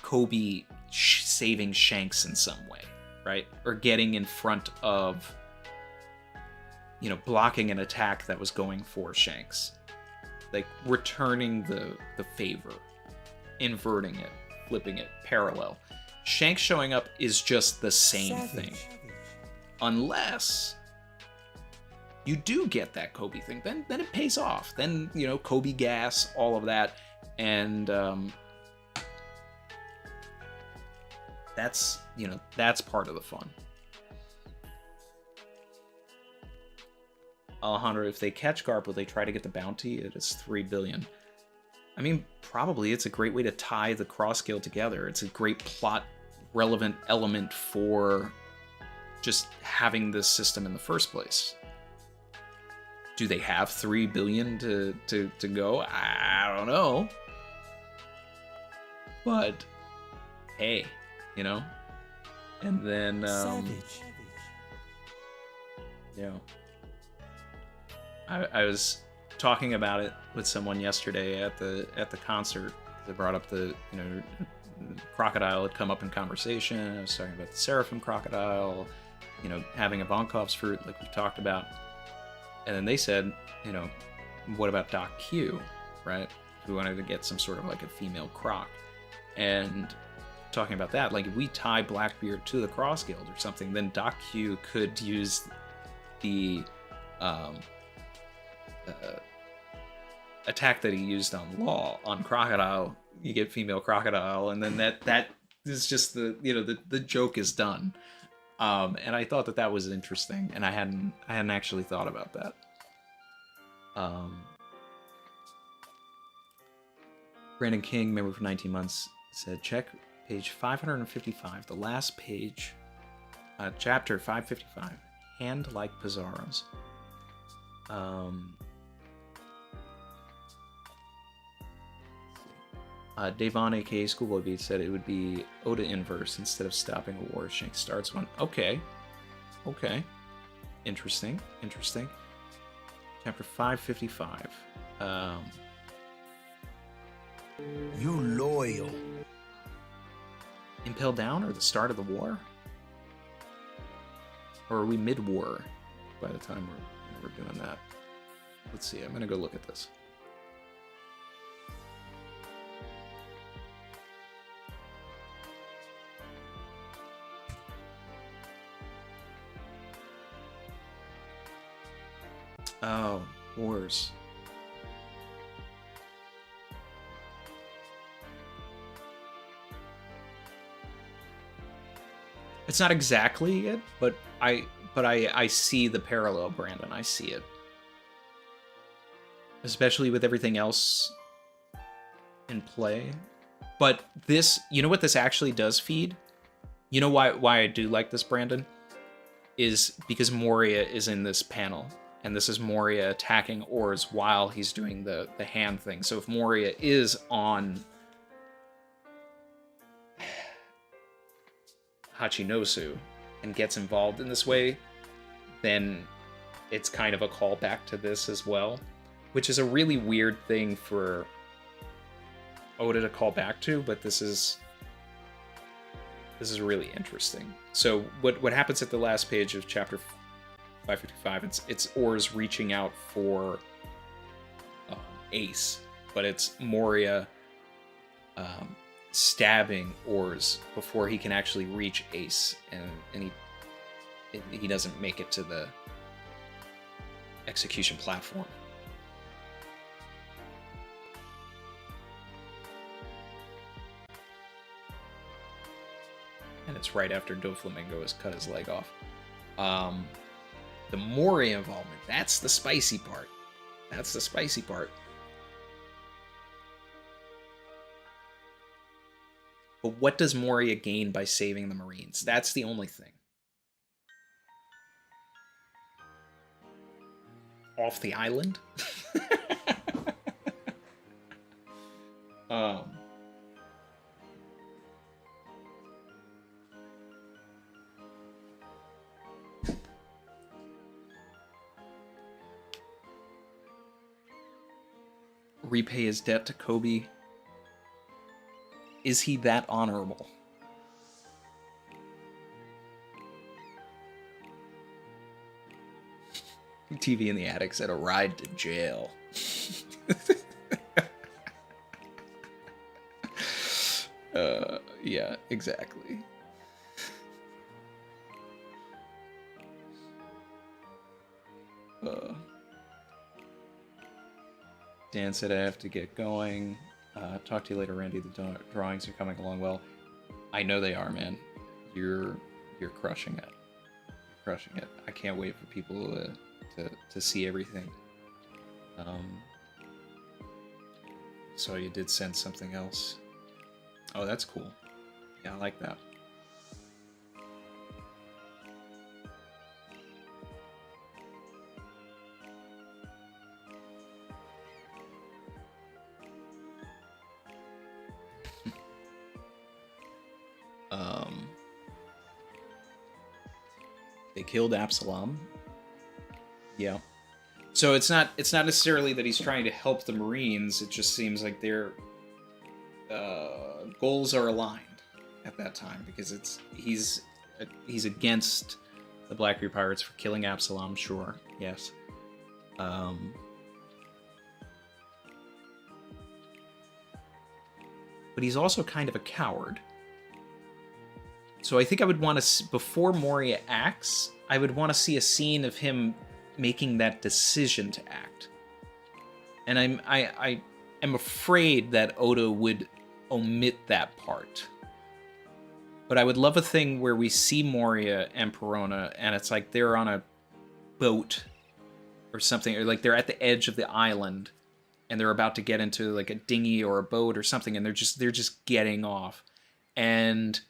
Kobe saving Shanks in some way, right? Or getting in front of, you know, blocking an attack that was going for Shanks. Like, returning the favor, inverting it, flipping it, parallel. Shanks showing up is just the same thing. Unless you do get that Kobe thing, then it pays off. Then, you know, Kobe gas, all of that, and that's, you know, that's part of the fun. Alejandro, if they catch Garp, will they try to get the bounty? It is 3 billion. I mean, probably. It's a great way to tie the cross scale together. It's a great plot relevant element for just having this system in the first place. Do they have 3 billion to go? I don't know. But hey, you know. And then Savage. you know, I was talking about it with someone yesterday at the concert. They brought up the, you know, crocodile had come up in conversation. I was talking about the Seraphim crocodile, you know, having Ivankov's fruit, like we talked about. And then they said, you know, what about Doc Q, right? We wanted to get some sort of like a female croc. And talking about that, like, if we tie Blackbeard to the Cross Guild or something, then Doc Q could use the attack that he used on Law, on Crocodile. You get female Crocodile, and then that is just the, you know, the joke is done. And I thought that was interesting, and I hadn't actually thought about that. Brandon King, member for 19 months, said, check page 555, the last page, chapter 555, hand like Pizarro's. Davon, aka Schoolboy Beat, said it would be Oda inverse instead of stopping a war. Shanks starts one. Okay. Interesting. Chapter 555. You loyal. Impel Down, or the start of the war? Or are we mid-war by the time we're doing that? Let's see. I'm gonna go look at this. Oh, wars. It's not exactly it, but I see the parallel, Brandon. I see it. Especially with everything else in play. But this, you know what this actually does feed? You know why I do like this, Brandon? Is because Moria is in this panel. And this is Moria attacking Oars while he's doing the hand thing. So if Moria is on Hachinosu and gets involved in this way, then it's kind of a callback to this as well, which is a really weird thing for Oda to call back to, but this is really interesting. So what happens at the last page of chapter 555? It's Oars reaching out for Ace, but it's Moria stabbing Oars before he can actually reach Ace, and he doesn't make it to the execution platform. And it's right after Doflamingo has cut his leg off. The Moria involvement, that's the spicy part. That's the spicy part. But what does Moria gain by saving the Marines? That's the only thing. Off the island? Repay his debt to Kobe. Is he that honorable? TV in the attic said a ride to jail. Yeah, exactly. Dan said I have to get going. Talk to you later, Randy. The drawings are coming along well. I know they are, man. You're crushing it. You're crushing it. I can't wait for people to see everything. So you did send something else. Oh, that's cool. Yeah, I like that. They killed Absalom. Yeah. So it's not necessarily that he's trying to help the Marines. It just seems like their goals are aligned at that time, because he's against the Blackbeard Pirates for killing Absalom. Sure, yes. But he's also kind of a coward. So I think I would want to, before Moria acts, I would want to see a scene of him making that decision to act. And I am afraid that Oda would omit that part. But I would love a thing where we see Moria and Perona, and it's like they're on a boat or something, or like they're at the edge of the island, and they're about to get into like a dinghy or a boat or something, and they're just getting off. And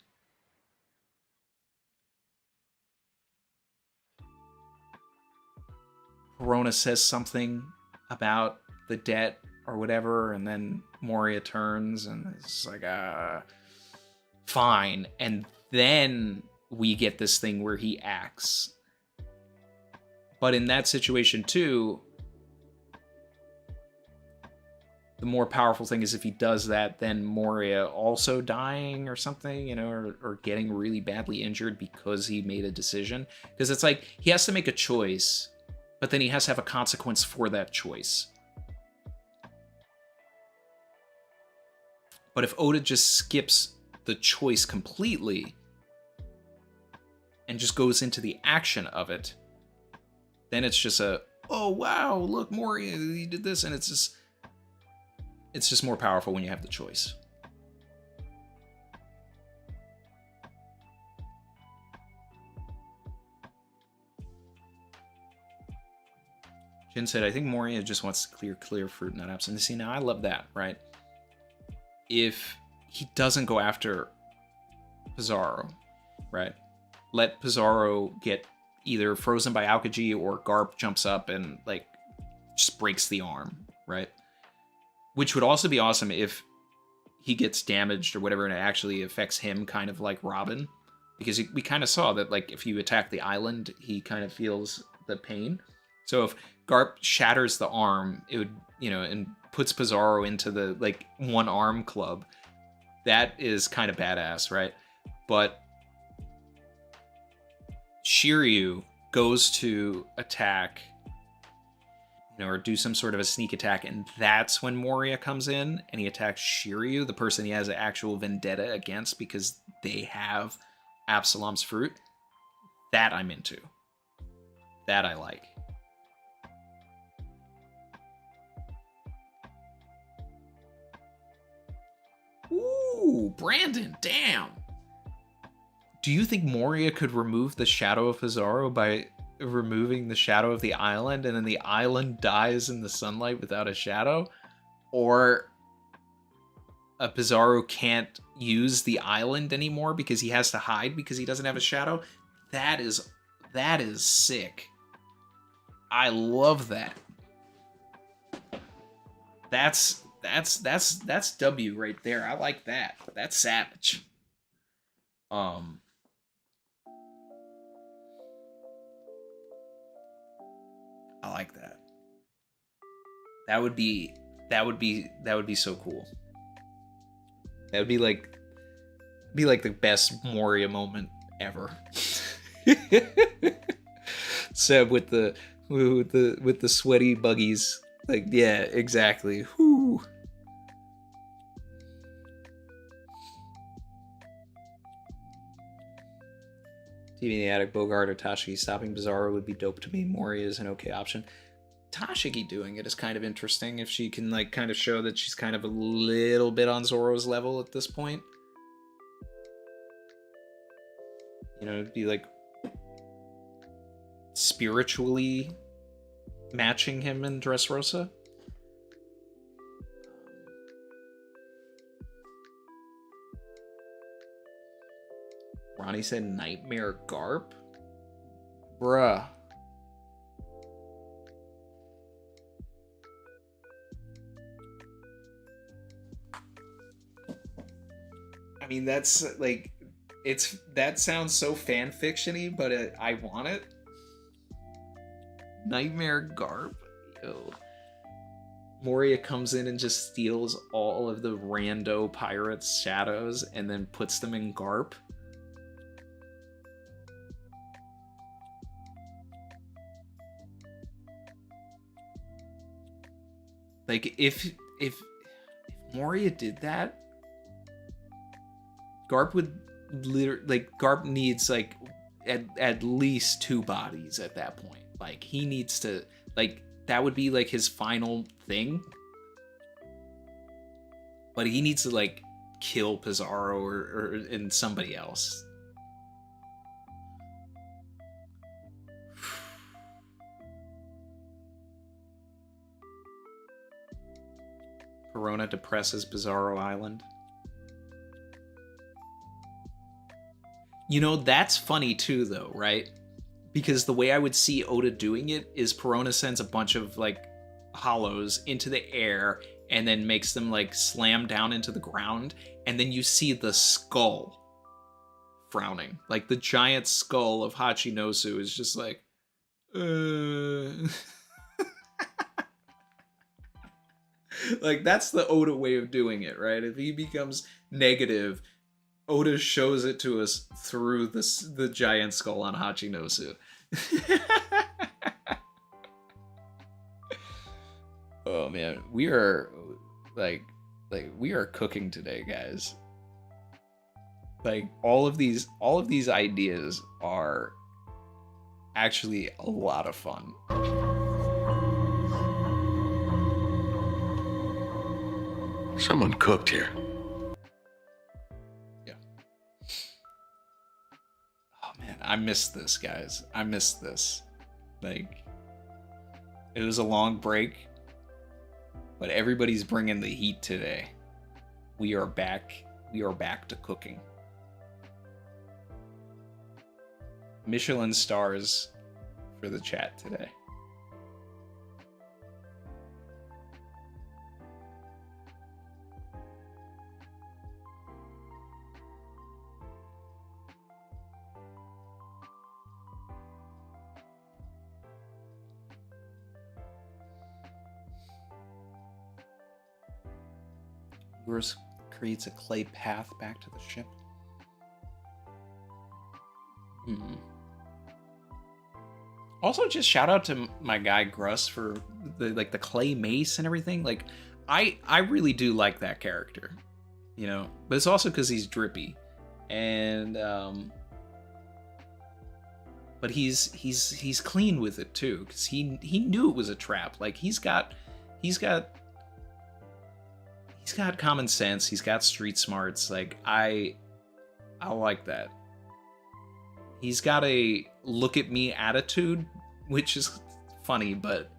Perona says something about the debt or whatever, and then Moria turns and it's like, fine. And then we get this thing where he acts. But in that situation too, the more powerful thing is if he does that, then Moria also dying or something, you know, or getting really badly injured because he made a decision. Because it's like, he has to make a choice, but then he has to have a consequence for that choice. But if Oda just skips the choice completely and just goes into the action of it, then it's just oh wow, look, Moria, he did this, and it's just more powerful when you have the choice. Jin said, I think Moria just wants to clear fruit, not absent. See, now I love that, right? If he doesn't go after Pizarro, right? Let Pizarro get either frozen by Aokiji, or Garp jumps up and like just breaks the arm, right? Which would also be awesome if he gets damaged or whatever and it actually affects him, kind of like Robin. Because we kind of saw that, like, if you attack the island, he kind of feels the pain. So if Garp shatters the arm, it would, and puts Pizarro into the, like, one arm club. That is kind of badass, right? But Shiryu goes to attack, or do some sort of a sneak attack, and that's when Moria comes in, and he attacks Shiryu, the person he has an actual vendetta against because they have Absalom's fruit. That I'm into. That I like. Ooh, Brandon, damn. Do you think Moria could remove the shadow of Pizarro by removing the shadow of the island, and then the island dies in the sunlight without a shadow? Or Pizarro can't use the island anymore because he has to hide because he doesn't have a shadow? That is sick. I love that. That's W right there. I like that. That's savage. I like that. That would be so cool. That would be like the best Moria moment ever. Seb with the sweaty buggies. Like, yeah, exactly. Whoo. TV in the attic, Bogart or Tashiki stopping Pizarro would be dope to me. Moria is an okay option. Tashiki doing it is kind of interesting if she can, like, kind of show that she's kind of a little bit on Zoro's level at this point. It'd be like spiritually matching him in Dressrosa. Ronnie said Nightmare Garp? Bruh. I mean, that's like, that sounds so fan fiction-y, but I want it. Nightmare Garp? Yo. Moria comes in and just steals all of the rando pirates' shadows and then puts them in Garp. Like, if Moria did that, Garp would literally, like, Garp needs, like, at least 2 bodies at that point. Like, he needs to, like, that would be, like, his final thing. But he needs to, like, kill Pizarro or and somebody else. Corona depresses Pizarro Island. That's funny too, though, right? Because the way I would see Oda doing it is Perona sends a bunch of, like, hollows into the air and then makes them, like, slam down into the ground, and then you see the skull frowning. Like, the giant skull of Hachinosu is just like, Like, that's the Oda way of doing it, right? If he becomes negative, Oda shows it to us through the giant skull on Hachinosu. Oh man, we are like we are cooking today, guys. Like, all of these ideas are actually a lot of fun. Someone cooked here. Yeah. Oh man, I missed this, guys. I missed this. Like, it was a long break, but everybody's bringing the heat today. We are back. We are back to cooking. Michelin stars for the chat today. Yours creates a clay path back to the ship. Also, just shout out to my guy Gruss for the clay mace and everything. Like, I really do like that character, you know. But it's also because he's drippy, and but he's clean with it too, because he knew it was a trap. Like he's got common sense. He's got street smarts. Like I like that. He's got a look at me attitude, which is funny, but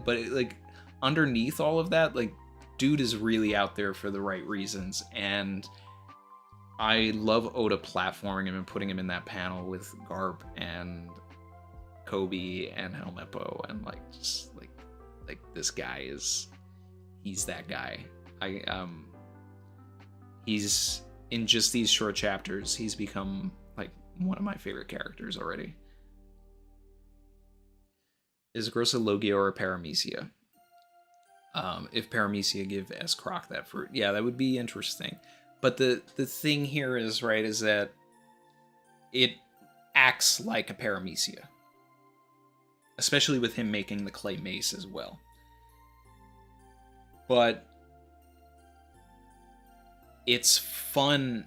like underneath all of that, like dude is really out there for the right reasons. And I love Oda platforming him and putting him in that panel with Garp and Kobe and Helmeppo, and like just like this guy he's that guy. He's in just these short chapters, he's become like one of my favorite characters already. Is Gross a Logia or a Paramecia? If Paramecia give S. Croc that fruit, yeah, that would be interesting. But the thing here is, right, is that it acts like a Paramecia. Especially with him making the clay mace as well. But it's fun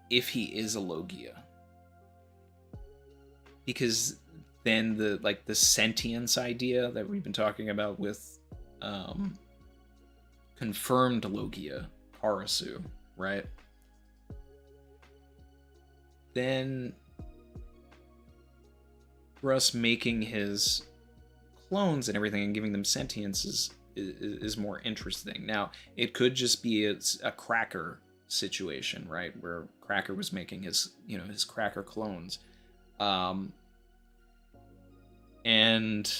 if he is a Logia. Because then the sentience idea that we've been talking about with confirmed Logia, Harasu, right? Then Russ making his clones and everything and giving them sentience is more interesting. Now, it could just be a Cracker situation, right? Where Cracker was making his Cracker clones. And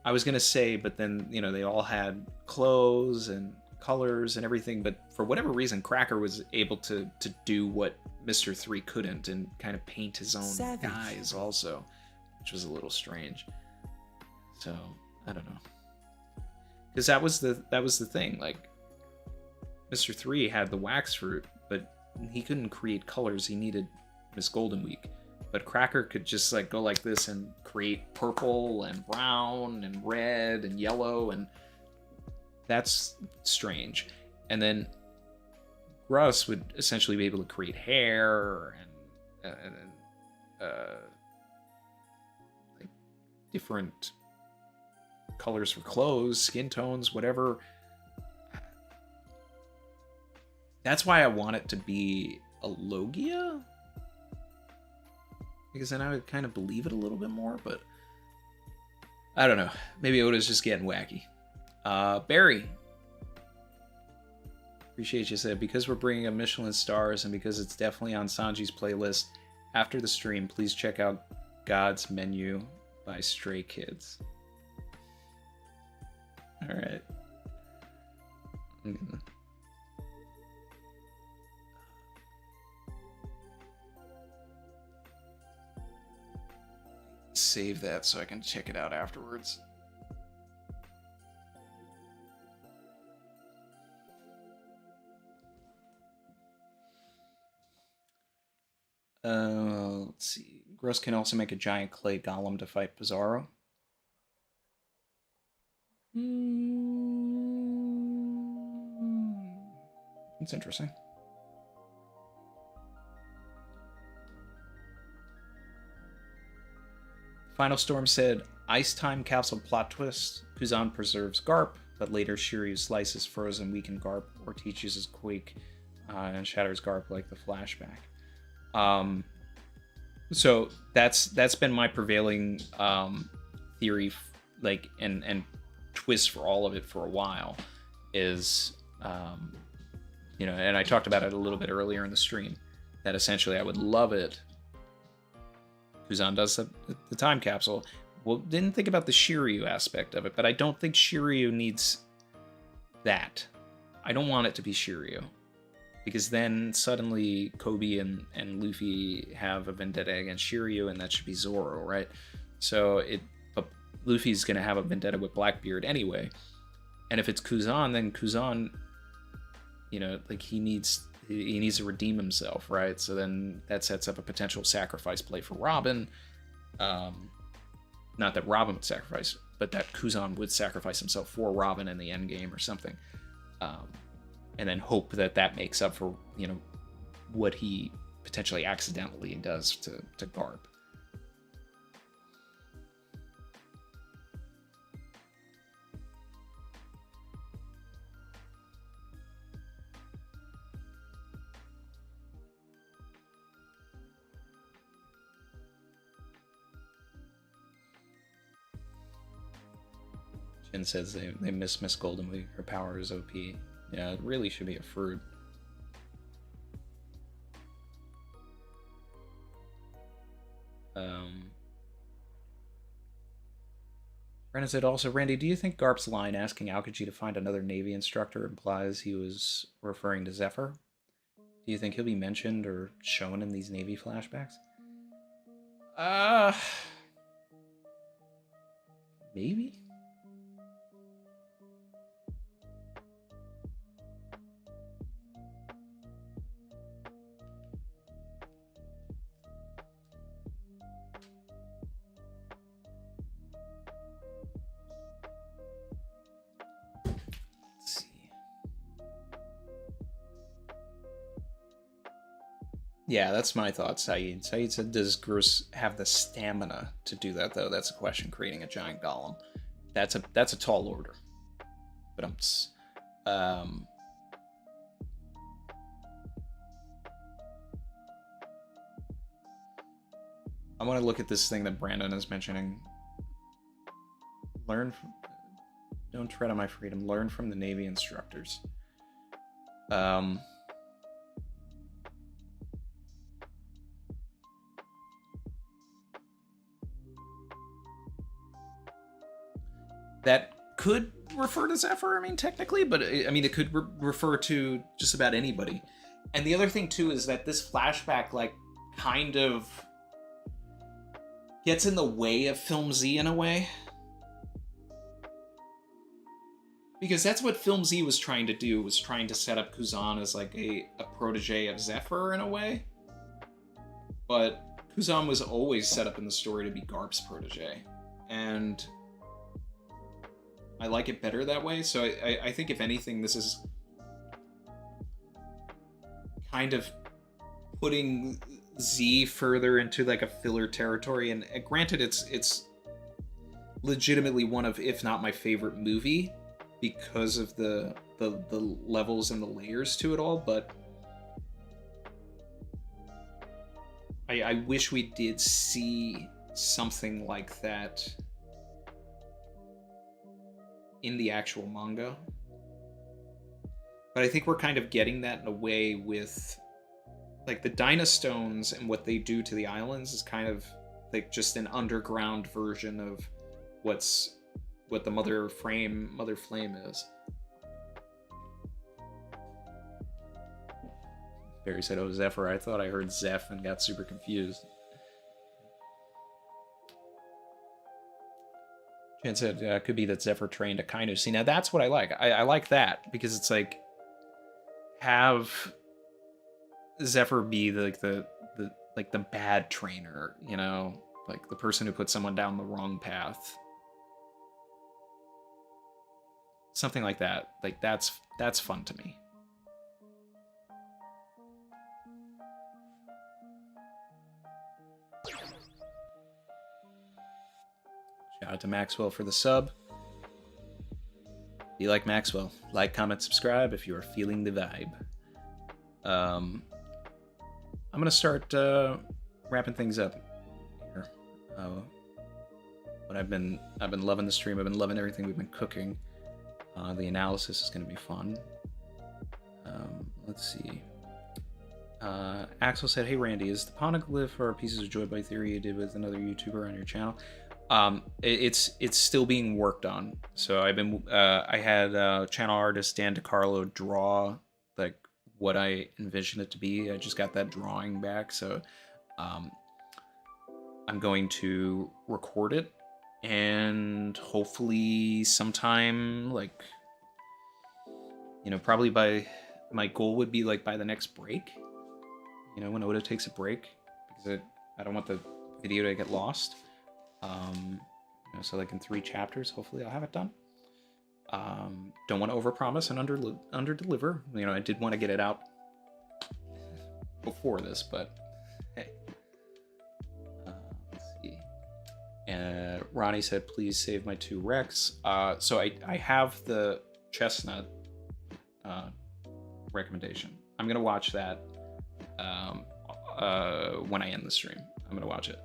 I was gonna say, but then, they all had clothes and colors and everything, but for whatever reason, Cracker was able to do what Mr. 3 couldn't, and kind of paint his own guys also, which was a little strange. So, I don't know. Because that was the thing, like, Mr. 3 had the wax fruit, but he couldn't create colors. He needed Miss Golden Week. But Cracker could just like go like this and create purple and brown and red and yellow, and that's strange. And then Russ would essentially be able to create hair and like different colors for clothes, skin tones, whatever. That's why I want it to be a Logia. Because then I would kind of believe it a little bit more, but I don't know. Maybe Oda's just getting wacky. Barry. Appreciate you said, because we're bringing up Michelin stars and because it's definitely on Sanji's playlist, after the stream, please check out God's Menu by Stray Kids. All right. I'm gonna... save that so I can check it out afterwards. Let's see. Gross can also make a giant clay golem to fight Pizarro. It's interesting. Final Storm said, Ice Time capsule plot twist. Kuzan preserves Garp, but later Shiryu slices frozen weakened Garp or teaches his Quake and shatters Garp like the Flashback. So that's been my prevailing theory, like and twist for all of it for a while. Is and I talked about it a little bit earlier in the stream, that essentially I would love it. Kuzan does the time capsule. Well, didn't think about the Shiryu aspect of it, but I don't think Shiryu needs that. I don't want it to be Shiryu. Because then suddenly Kobe and Luffy have a vendetta against Shiryu, and that should be Zoro, right? So but Luffy's going to have a vendetta with Blackbeard anyway. And if it's Kuzan, then Kuzan you know, like he needs to redeem himself, right? So then that sets up a potential sacrifice play for Robin. Not that Robin would sacrifice, but that Kuzan would sacrifice himself for Robin in the end game or something. And then hope that that makes up for, you know, what he potentially accidentally does to Garp. Jin says they miss Miss Golden Week. Her power is OP. Yeah, it really should be a fruit. Brennan said also, Randy, do you think Garp's line asking Aokiji to find another Navy instructor implies he was referring to Zephyr? Do you think he'll be mentioned or shown in these Navy flashbacks? Maybe? Yeah, that's my thought, Saeed. Saeed said, does Gross have the stamina to do that, though? That's a question, creating a giant golem. That's a tall order. But I want to look at this thing that Brandon is mentioning. Don't tread on my freedom. Learn from the Navy instructors. That could refer to Zephyr, I mean, technically, but I mean, it could refer to just about anybody. And the other thing, too, is that this flashback, like, kind of gets in the way of Film Z in a way. Because that's what Film Z was trying to do, was trying to set up Kuzan as, like, a protege of Zephyr in a way. But Kuzan was always set up in the story to be Garp's protege. And I like it better that way, so I think if anything, this is kind of putting Z further into like a filler territory, and granted it's legitimately one of, if not my favorite movie, because of the levels and the layers to it all, but I wish we did see something like that in the actual manga. But I think we're kind of getting that in a way with like the Dynastones, and what they do to the islands is kind of like just an underground version of what the Mother Flame is. Barry said, oh, Zephyr. I thought I heard Zeph and got super confused. Jen said, could be that Zephyr trained Hachinosu. See, now that's what I like. I like that, because it's like, have Zephyr be like the bad trainer, you know, like the person who puts someone down the wrong path. Something like that. Like that's fun to me. Shout out to Maxwell for the sub. If you like Maxwell, like, comment, subscribe if you are feeling the vibe. I'm gonna start wrapping things up here. But I've been loving the stream. I've been loving everything we've been cooking. The analysis is gonna be fun. Let's see. Axel said, "Hey Randy, is the poneglyph or Pieces of Joy by Theory you did with another YouTuber on your channel?" It's still being worked on. So I had channel artist Dan DiCarlo draw like what I envisioned it to be. I just got that drawing back, so I'm going to record it, and hopefully sometime, like, you know, probably by my goal would be like by the next break, you know, when Oda takes a break, because I don't want the video to get lost. You know, so like in 3 chapters, hopefully I'll have it done. Don't want to overpromise and under-deliver. You know, I did want to get it out before this, but hey. Let's see. Ronnie said, please save my 2 Rex. So I have the Chestnut recommendation. I'm going to watch that when I end the stream. I'm going to watch it.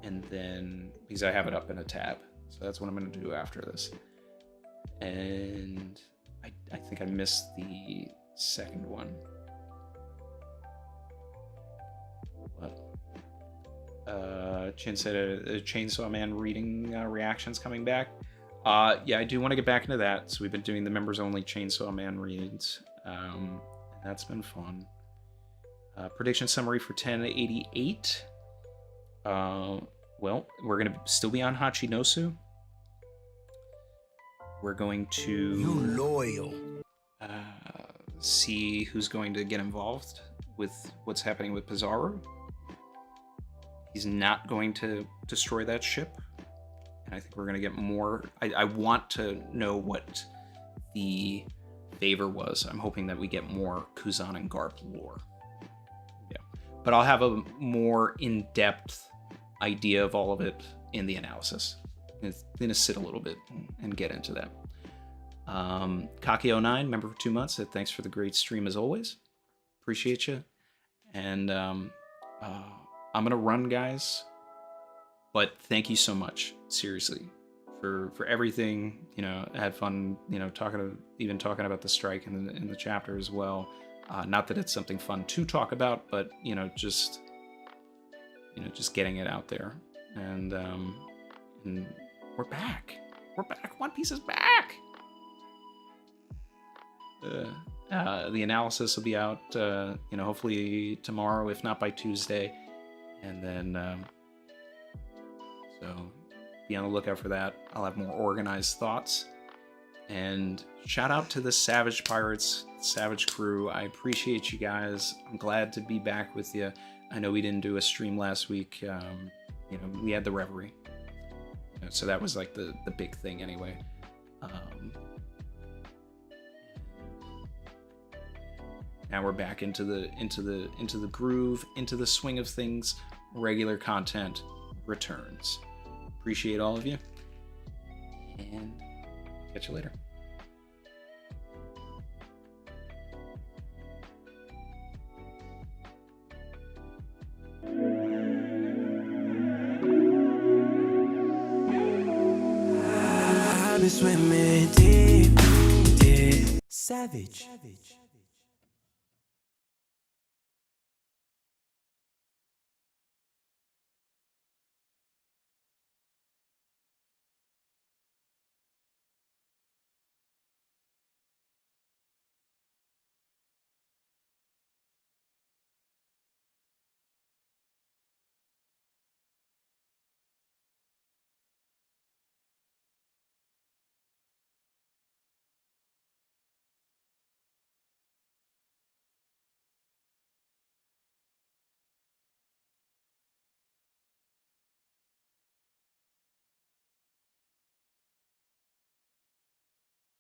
And then, because I have it up in a tab. So that's what I'm going to do after this. And I think I missed the second one. What? Chin said a Chainsaw Man reading reactions coming back. Yeah, I do want to get back into that. So we've been doing the members only Chainsaw Man reads. And that's been fun. Prediction summary for 1088. Well, we're going to still be on Hachinosu. We're going to... You loyal. See who's going to get involved with what's happening with Pizarro. He's not going to destroy that ship. And I think we're going to get more... I want to know what the favor was. I'm hoping that we get more Kuzan and Garp lore. Yeah. But I'll have a more in-depth idea of all of it in the analysis. It's going to sit a little bit and get into that. Kaki09, member for 2 months, said thanks for the great stream as always. Appreciate you. And I'm going to run, guys. But thank you so much, seriously, for everything. You know, I had fun, you know, talking about the strike in the chapter as well. Not that it's something fun to talk about, but you know, just getting it out there. And we're back. We're back. One Piece is back. The analysis will be out, you know, hopefully tomorrow, if not by Tuesday. And then, so be on the lookout for that. I'll have more organized thoughts. And shout out to the Savage Pirates, Savage crew. I appreciate you guys. I'm glad to be back with you. I know we didn't do a stream last week. You know, we had the Reverie. So that was like the big thing anyway. Now we're back into the groove, into the swing of things. Regular content returns. Appreciate all of you, and catch you later. I've been swimming deep, deep. Savage.